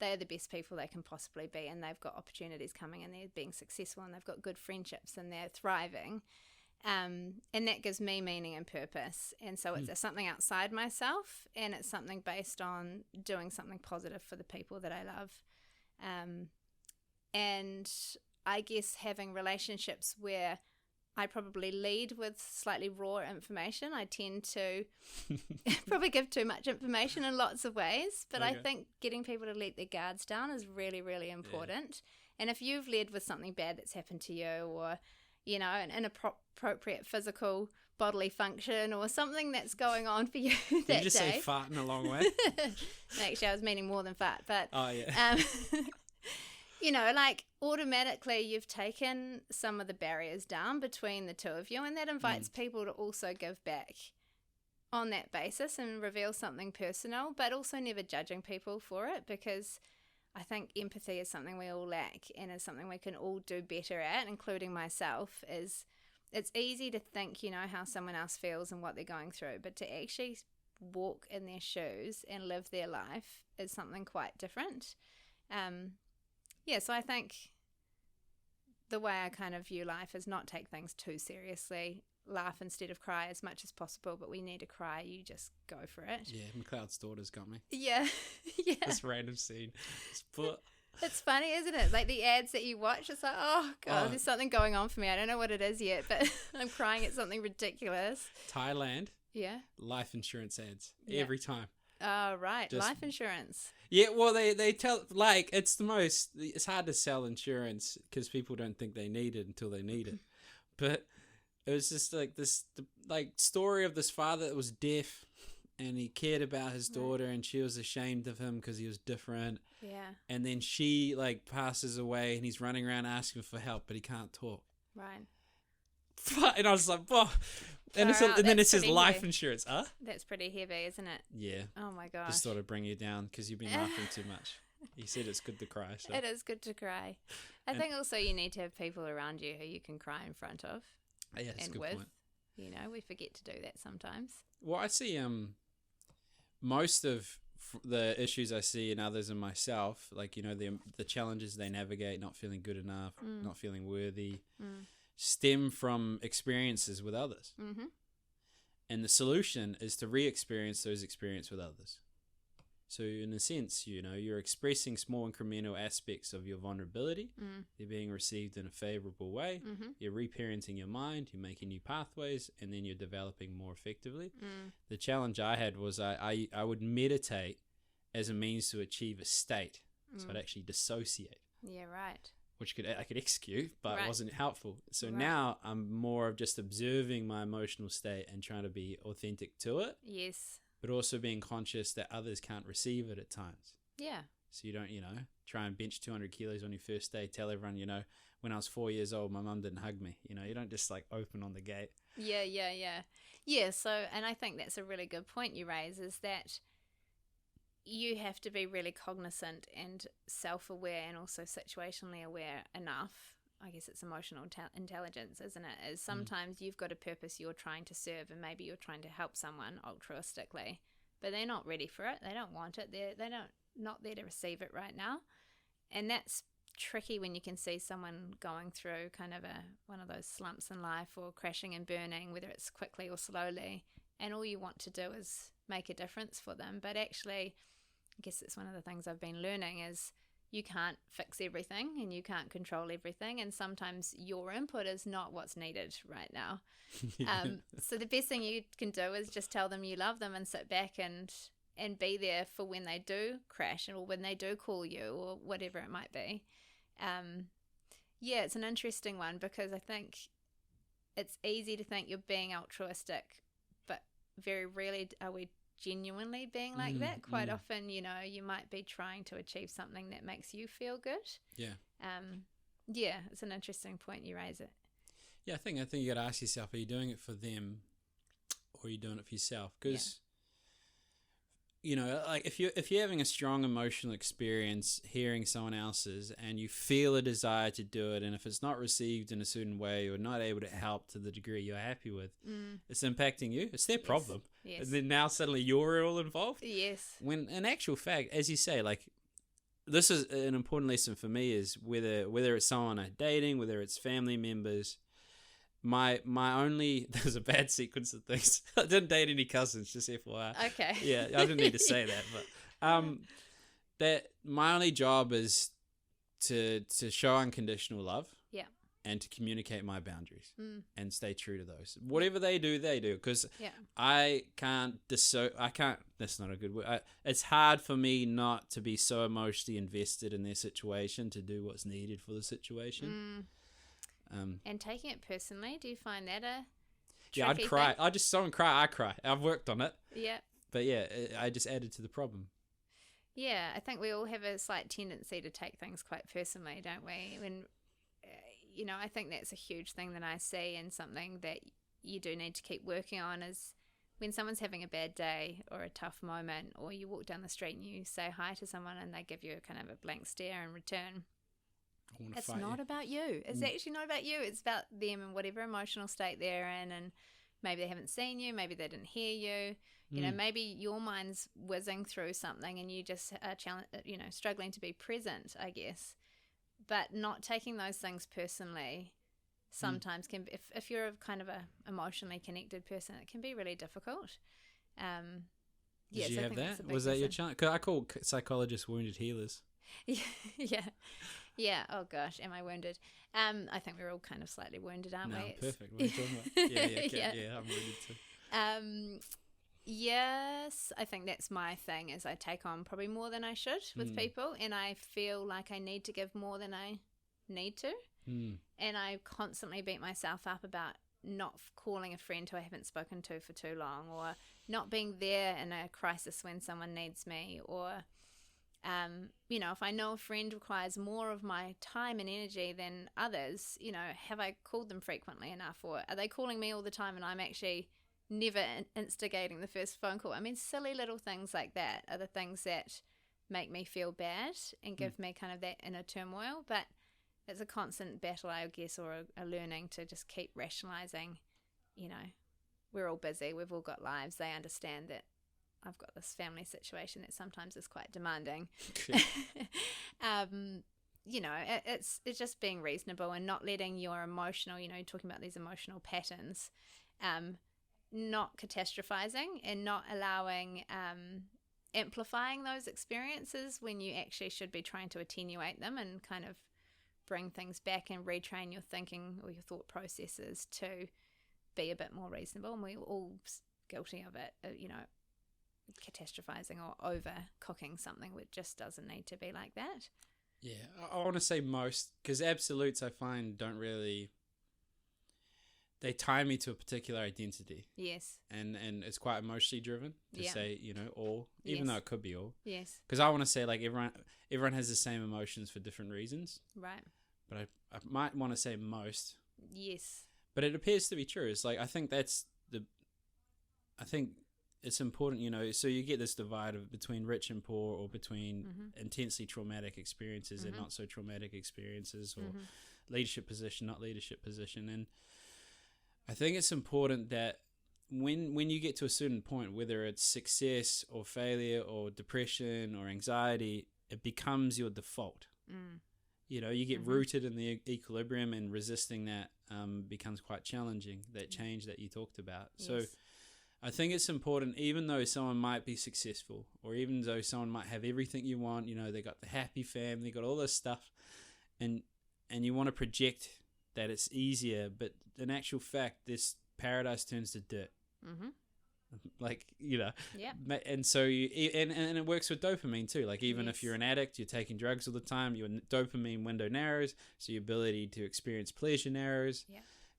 they're the best people they can possibly be, and they've got opportunities coming, and they're being successful, and they've got good friendships, and they're thriving, and that gives me meaning and purpose. And so it's something outside myself, and it's something based on doing something positive for the people that I love, and I guess having relationships where I probably lead with slightly raw information. I tend to probably give too much information in lots of ways, but I think getting people to let their guards down is really, really important. Yeah. And if you've led with something bad that's happened to you, or, an inappropriate physical bodily function, or something that's going on for you that day. Did you just say farting a long way? Actually, I was meaning more than fart, but... Oh, yeah. Automatically you've taken some of the barriers down between the two of you, and that invites people to also give back on that basis and reveal something personal, but also never judging people for it, because I think empathy is something we all lack, and is something we can all do better at, including myself. Is it's easy to think, how someone else feels and what they're going through, but to actually walk in their shoes and live their life is something quite different. So I think the way I kind of view life is not take things too seriously, laugh instead of cry as much as possible, but we need to cry, you just go for it. Yeah, McLeod's daughter's got me. Yeah. This random scene. It's funny, isn't it? Like the ads that you watch, it's like, oh, God, there's something going on for me. I don't know what it is yet, but I'm crying at something ridiculous. Thailand. Yeah. Life insurance ads. Yeah. Every time. Oh, right. Life insurance. Yeah, well, they tell, like, it's hard to sell insurance because people don't think they need it until they need it. But it was just like this, story of this father that was deaf, and he cared about his daughter, and she was ashamed of him because he was different. Yeah. And then she, passes away, and he's running around asking for help, but he can't talk. Right. And I was like, whoa. And then it says life insurance. Huh? That's pretty heavy, isn't it? Yeah. Oh my gosh. Just thought I'd bring you down because you've been laughing too much. You said it's good to cry. So. It is good to cry. I think also you need to have people around you who you can cry in front of. Yeah, that's a good point. We forget to do that sometimes. Well, I see most of the issues I see in others and myself, like, you know, the challenges they navigate, not feeling good enough, not feeling worthy, stem from experiences with others. Mm-hmm. And the solution is to re-experience those experiences with others. So in a sense, you know, you're expressing small incremental aspects of your vulnerability. They're being received in a favorable way. You're reparenting your mind. You're making new pathways, and then you're developing more effectively. The challenge I had was I would meditate as a means to achieve a state. So I'd actually dissociate. Yeah, right. Which I could execute, but Right. it wasn't helpful. So Right. now I'm more of just observing my emotional state and trying to be authentic to it. Yes. But also being conscious that others can't receive it at times. Yeah. So you don't, you know, try and bench 200 kilos on your first day, tell everyone, you know, when I was 4 years old, my mum didn't hug me. You know, you don't just like open on the gate. Yeah. Yeah, so, and I think that's a really good point you raise, is that you have to be really cognizant and self-aware and also situationally aware enough. I guess it's emotional intelligence, isn't it? Is sometimes you've got a purpose you're trying to serve, and maybe you're trying to help someone altruistically, but they're not ready for it. They don't want it. They're not there to receive it right now. And that's tricky when you can see someone going through kind of one of those slumps in life, or crashing and burning, whether it's quickly or slowly, and all you want to do is make a difference for them. But actually, I guess it's one of the things I've been learning is you can't fix everything and you can't control everything, and sometimes your input is not what's needed right now. So the best thing you can do is just tell them you love them and sit back and be there for when they do crash, or when they do call you, or whatever it might be. Yeah, it's an interesting one, because I think it's easy to think you're being altruistic, but very rarely are we genuinely being like that. Quite often, you know, you might be trying to achieve something that makes you feel good. Yeah, it's an interesting point you raise it. Yeah, I think you got to ask yourself, are you doing it for them, or are you doing it for yourself? Because you know, like if you're having a strong emotional experience hearing someone else's, and you feel a desire to do it, and if it's not received in a certain way, or not able to help to the degree you're happy with, it's impacting you. It's their problem. Yes. And then now suddenly you're all involved. Yes. When in actual fact, as you say, like, this is an important lesson for me, is whether it's someone I'm dating, whether it's family members. My only there's a bad sequence of things. I didn't date any cousins, just FYI. Okay. Yeah, I didn't need to say that, but that my only job is to show unconditional love. Yeah. And to communicate my boundaries and stay true to those. Whatever they do, because I can't. That's not a good word. It's hard for me not to be so emotionally invested in their situation to do what's needed for the situation. And taking it personally, do you find that a yeah, I'd cry. thing? I just saw him cry. I cry. I've worked on it. Yeah. But yeah, I just added to the problem. Yeah, I think we all have a slight tendency to take things quite personally, don't we? When, you know, I think that's a huge thing that I see, and something that you do need to keep working on is when someone's having a bad day or a tough moment, or you walk down the street and you say hi to someone and they give you kind of a blank stare in return. It's not about you. It's actually not about you. It's about them and whatever emotional state they're in, and maybe they haven't seen you, maybe they didn't hear you. You know, maybe your mind's whizzing through something and you just are struggling to be present, I guess. But not taking those things personally sometimes can be, if you're a kind of a emotionally connected person, it can be really difficult. Did you have that? Was that your challenge? Because I call psychologists wounded healers. Yeah. Oh gosh, am I wounded? I think we're all kind of slightly wounded, aren't we? Perfect. What are you talking about? Yeah, I'm wounded too. Yes, I think that's my thing, is I take on probably more than I should with people, and I feel like I need to give more than I need to. And I constantly beat myself up about not calling a friend who I haven't spoken to for too long, or not being there in a crisis when someone needs me, or if I know a friend requires more of my time and energy than others, have I called them frequently enough, or are they calling me all the time and I'm actually never instigating the first phone call? I mean, silly little things like that are the things that make me feel bad and give me kind of that inner turmoil. But it's a constant battle, I guess, or a learning to just keep rationalizing, we're all busy, we've all got lives. They understand that I've got this family situation that sometimes is quite demanding. You know, it's just being reasonable and not letting your emotional, you know, talking about these emotional patterns, not catastrophizing and not allowing amplifying those experiences when you actually should be trying to attenuate them and kind of bring things back and retrain your thinking or your thought processes to be a bit more reasonable. And we're all guilty of it, you know, catastrophizing or overcooking something, which just doesn't need to be like that. Yeah, I want to say most, because absolutes I find don't really, they tie me to a particular identity. Yes. And it's quite emotionally driven to say, you know, all, even though it could be all. Yes. Because I want to say, like, everyone has the same emotions for different reasons. Right. But I might want to say most. Yes. But it appears to be true. It's like, I think it's important, you know, so you get this divide between rich and poor, or between intensely traumatic experiences and not so traumatic experiences, or leadership position, not leadership position. And I think it's important that when you get to a certain point, whether it's success or failure or depression or anxiety, it becomes your default. You know, you get rooted in the equilibrium, and resisting that becomes quite challenging, that change that you talked about. Yes. So I think it's important, even though someone might be successful, or even though someone might have everything you want, you know, they got the happy family, got all this stuff, and you want to project that it's easier, but in actual fact, this paradise turns to dirt. Like, you know, and so and it works with dopamine too. Like, even if you're an addict, you're taking drugs all the time, your dopamine window narrows, so your ability to experience pleasure narrows.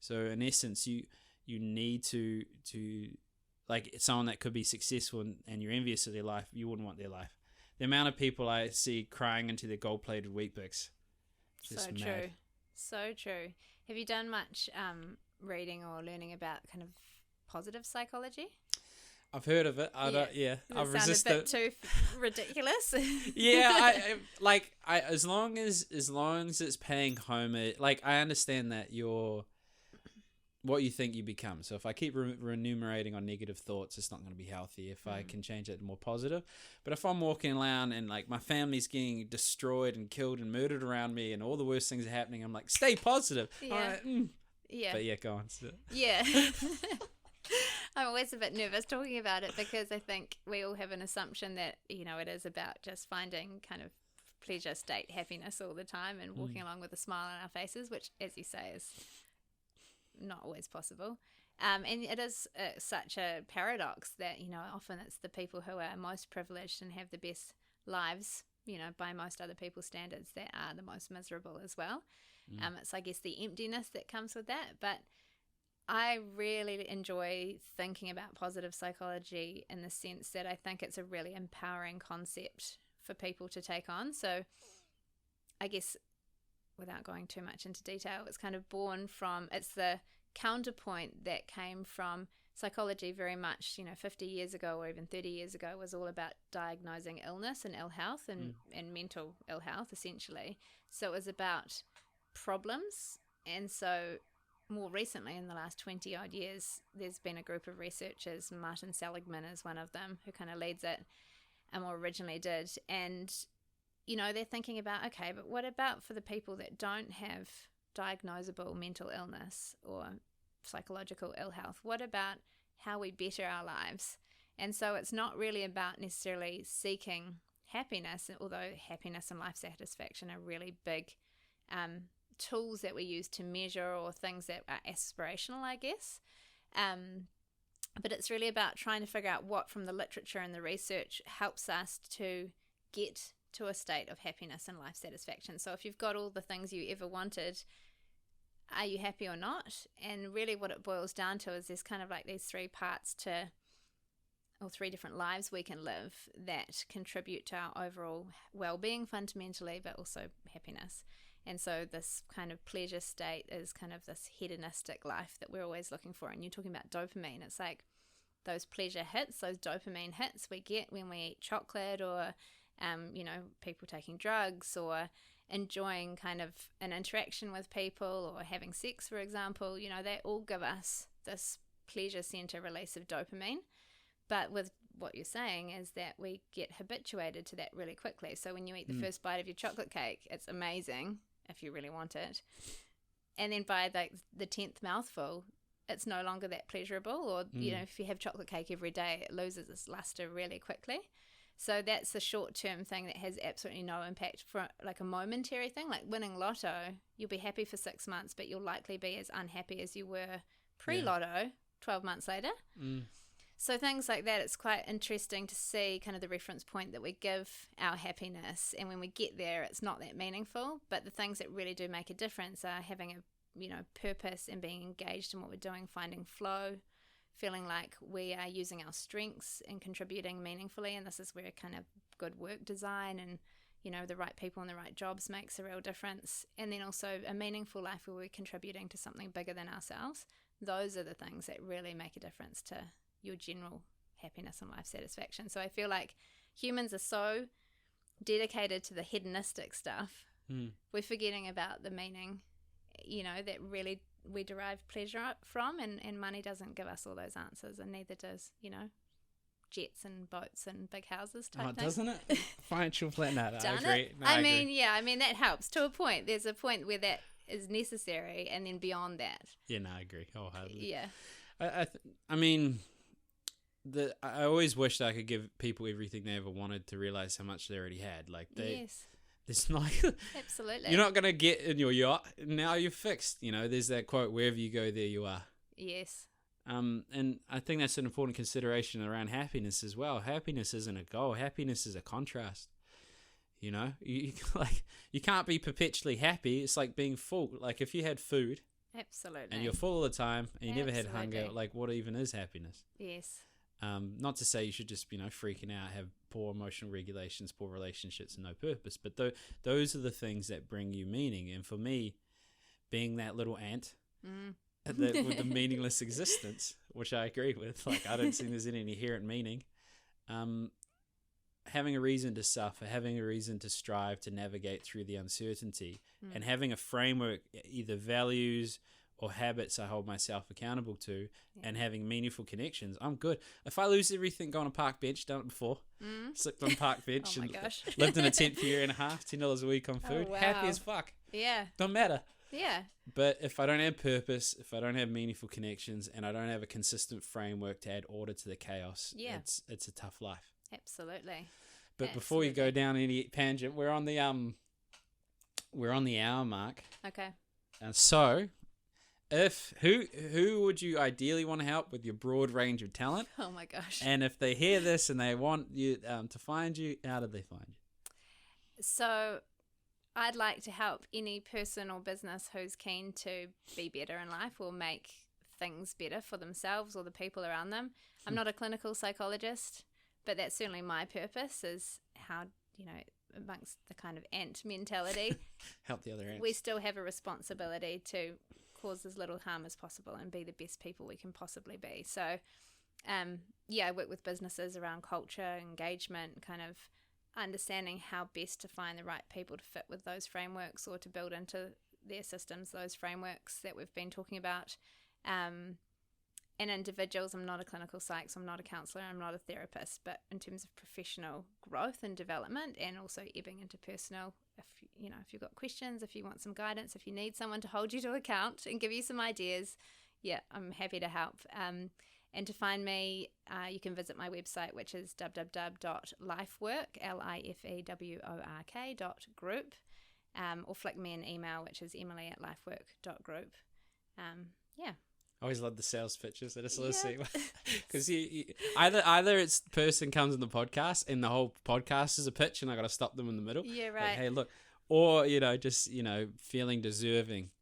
So in essence, you need to like, someone that could be successful and you're envious of their life, you wouldn't want their life. The amount of people I see crying into their gold-plated Weet-Bix. So mad. True. So true. Have you done much reading or learning about kind of positive psychology? I've heard of it. I've resisted. A bit too ridiculous. As long as it's paying homage, like, I understand that you're what you think you become. So if I keep remunerating on negative thoughts, it's not going to be healthy. If I can change it to more positive. But if I'm walking around and, like, my family's getting destroyed and killed and murdered around me and all the worst things are happening, I'm like, stay positive. But go on. Yeah. I'm always a bit nervous talking about it, because I think we all have an assumption that, you know, it is about just finding kind of pleasure state happiness all the time and walking along with a smile on our faces, which, as you say, is not always possible. And it is such a paradox that, you know, often it's the people who are most privileged and have the best lives, you know, by most other people's standards, that are the most miserable as well. It's, I guess, the emptiness that comes with that. But I really enjoy thinking about positive psychology in the sense that I think it's a really empowering concept for people to take on. So I guess, without going too much into detail, it's kind of born from, it's the counterpoint that came from psychology very much, you know, 50 years ago or even 30 years ago, was all about diagnosing illness and ill health and mental ill health, essentially. So it was about problems. And so more recently, in the last 20 odd years, there's been a group of researchers, Martin Seligman is one of them, who kind of leads it, or originally did. And, you know, they're thinking about, okay, but what about for the people that don't have diagnosable mental illness or psychological ill health? What about how we better our lives? And so it's not really about necessarily seeking happiness, although happiness and life satisfaction are really big tools that we use to measure, or things that are aspirational, I guess. But it's really about trying to figure out what from the literature and the research helps us to get to a state of happiness and life satisfaction. So if you've got all the things you ever wanted, are you happy or not? And really what it boils down to is there's kind of like these three parts to, or three different lives we can live that contribute to our overall well-being fundamentally, but also happiness. And so this kind of pleasure state is kind of this hedonistic life that we're always looking for. And you're talking about dopamine. It's like those pleasure hits, those dopamine hits we get when we eat chocolate, or, you know, people taking drugs, or enjoying kind of an interaction with people, or having sex, for example. You know, they all give us this pleasure center release of dopamine. But with what you're saying is that we get habituated to that really quickly. So when you eat the first bite of your chocolate cake, it's amazing if you really want it. And then by the 10th mouthful, it's no longer that pleasurable. Or, you know, if you have chocolate cake every day, it loses its luster really quickly. So that's the short-term thing that has absolutely no impact for like a momentary thing. Like winning lotto, you'll be happy for 6 months, but you'll likely be as unhappy as you were pre-lotto 12 months later. So things like that, it's quite interesting to see kind of the reference point that we give our happiness. And when we get there, it's not that meaningful. But the things that really do make a difference are having a, you know, purpose and being engaged in what we're doing, finding flow, feeling like we are using our strengths and contributing meaningfully. And this is where kind of good work design and, you know, the right people and the right jobs makes a real difference. And then also a meaningful life where we're contributing to something bigger than ourselves. Those are the things that really make a difference to your general happiness and life satisfaction. So I feel like humans are so dedicated to the hedonistic stuff, we're forgetting about the meaning, you know, that really we derive pleasure from, and money doesn't give us all those answers, and neither does, you know, jets and boats and big houses type thing. Doesn't it? Financial plan, no, I agree. No, I mean, that helps to a point. There's a point where that is necessary, and then beyond that. Yeah, no, I agree wholeheartedly. Yeah. I mean, I always wished I could give people everything they ever wanted to realize how much they already had. Like it's not absolutely. You're not gonna get in your yacht. Now you're fixed. You know, there's that quote: "Wherever you go, there you are." Yes. And I think that's an important consideration around happiness as well. Happiness isn't a goal. Happiness is a contrast. You know, you can't be perpetually happy. It's like being full. Like if you had food, absolutely, and you're full all the time, and you never had hunger. Like what even is happiness? Yes. Not to say you should just, you know, freaking out, have poor emotional regulations, poor relationships, and no purpose. But those are the things that bring you meaning. And for me, being that little ant with the meaningless existence, which I agree with, like I don't think there's any inherent meaning. Having a reason to suffer, having a reason to strive to navigate through the uncertainty, and having a framework, either values or habits I hold myself accountable to, and having meaningful connections, I'm good. If I lose everything, go on a park bench, done it before, slipped on a park bench and lived in a tent for a year and a half, $10 a week on food, happy as fuck. Yeah. Don't matter. Yeah. But if I don't have purpose, if I don't have meaningful connections, and I don't have a consistent framework to add order to the chaos, it's a tough life. Absolutely. But before we go down any tangent, we're on the hour mark. Okay. And so, who would you ideally want to help with your broad range of talent? Oh my gosh. And if they hear this and they want you to find you, how do they find you? So I'd like to help any person or business who's keen to be better in life or make things better for themselves or the people around them. I'm not a clinical psychologist, but that's certainly my purpose, is how, you know, amongst the kind of ant mentality, help the other ants. We still have a responsibility to cause as little harm as possible and be the best people we can possibly be. So, I work with businesses around culture, engagement, kind of understanding how best to find the right people to fit with those frameworks or to build into their systems those frameworks that we've been talking about. And individuals, I'm not a clinical psych, so I'm not a counsellor, I'm not a therapist, but in terms of professional growth and development, and also ebbing into personal, if you've got questions, if you want some guidance, if you need someone to hold you to account and give you some ideas, I'm happy to help. And to find me, you can visit my website, which is www.lifework.group, or flick me an email, which is emily@lifework.group. I always love the sales pitches. I just love to see, because either it's person comes on the podcast and the whole podcast is a pitch and I got to stop them in the middle. Yeah, right. Like, hey, look, or just feeling deserving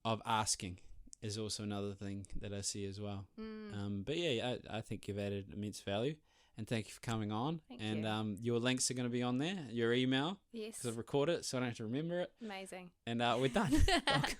of asking is also another thing that I see as well. But I think you've added immense value, and thank you for coming on. Thank you. Your links are going to be on there. Your email, yes, because I've recorded it, so I don't have to remember it. Amazing. And we're done.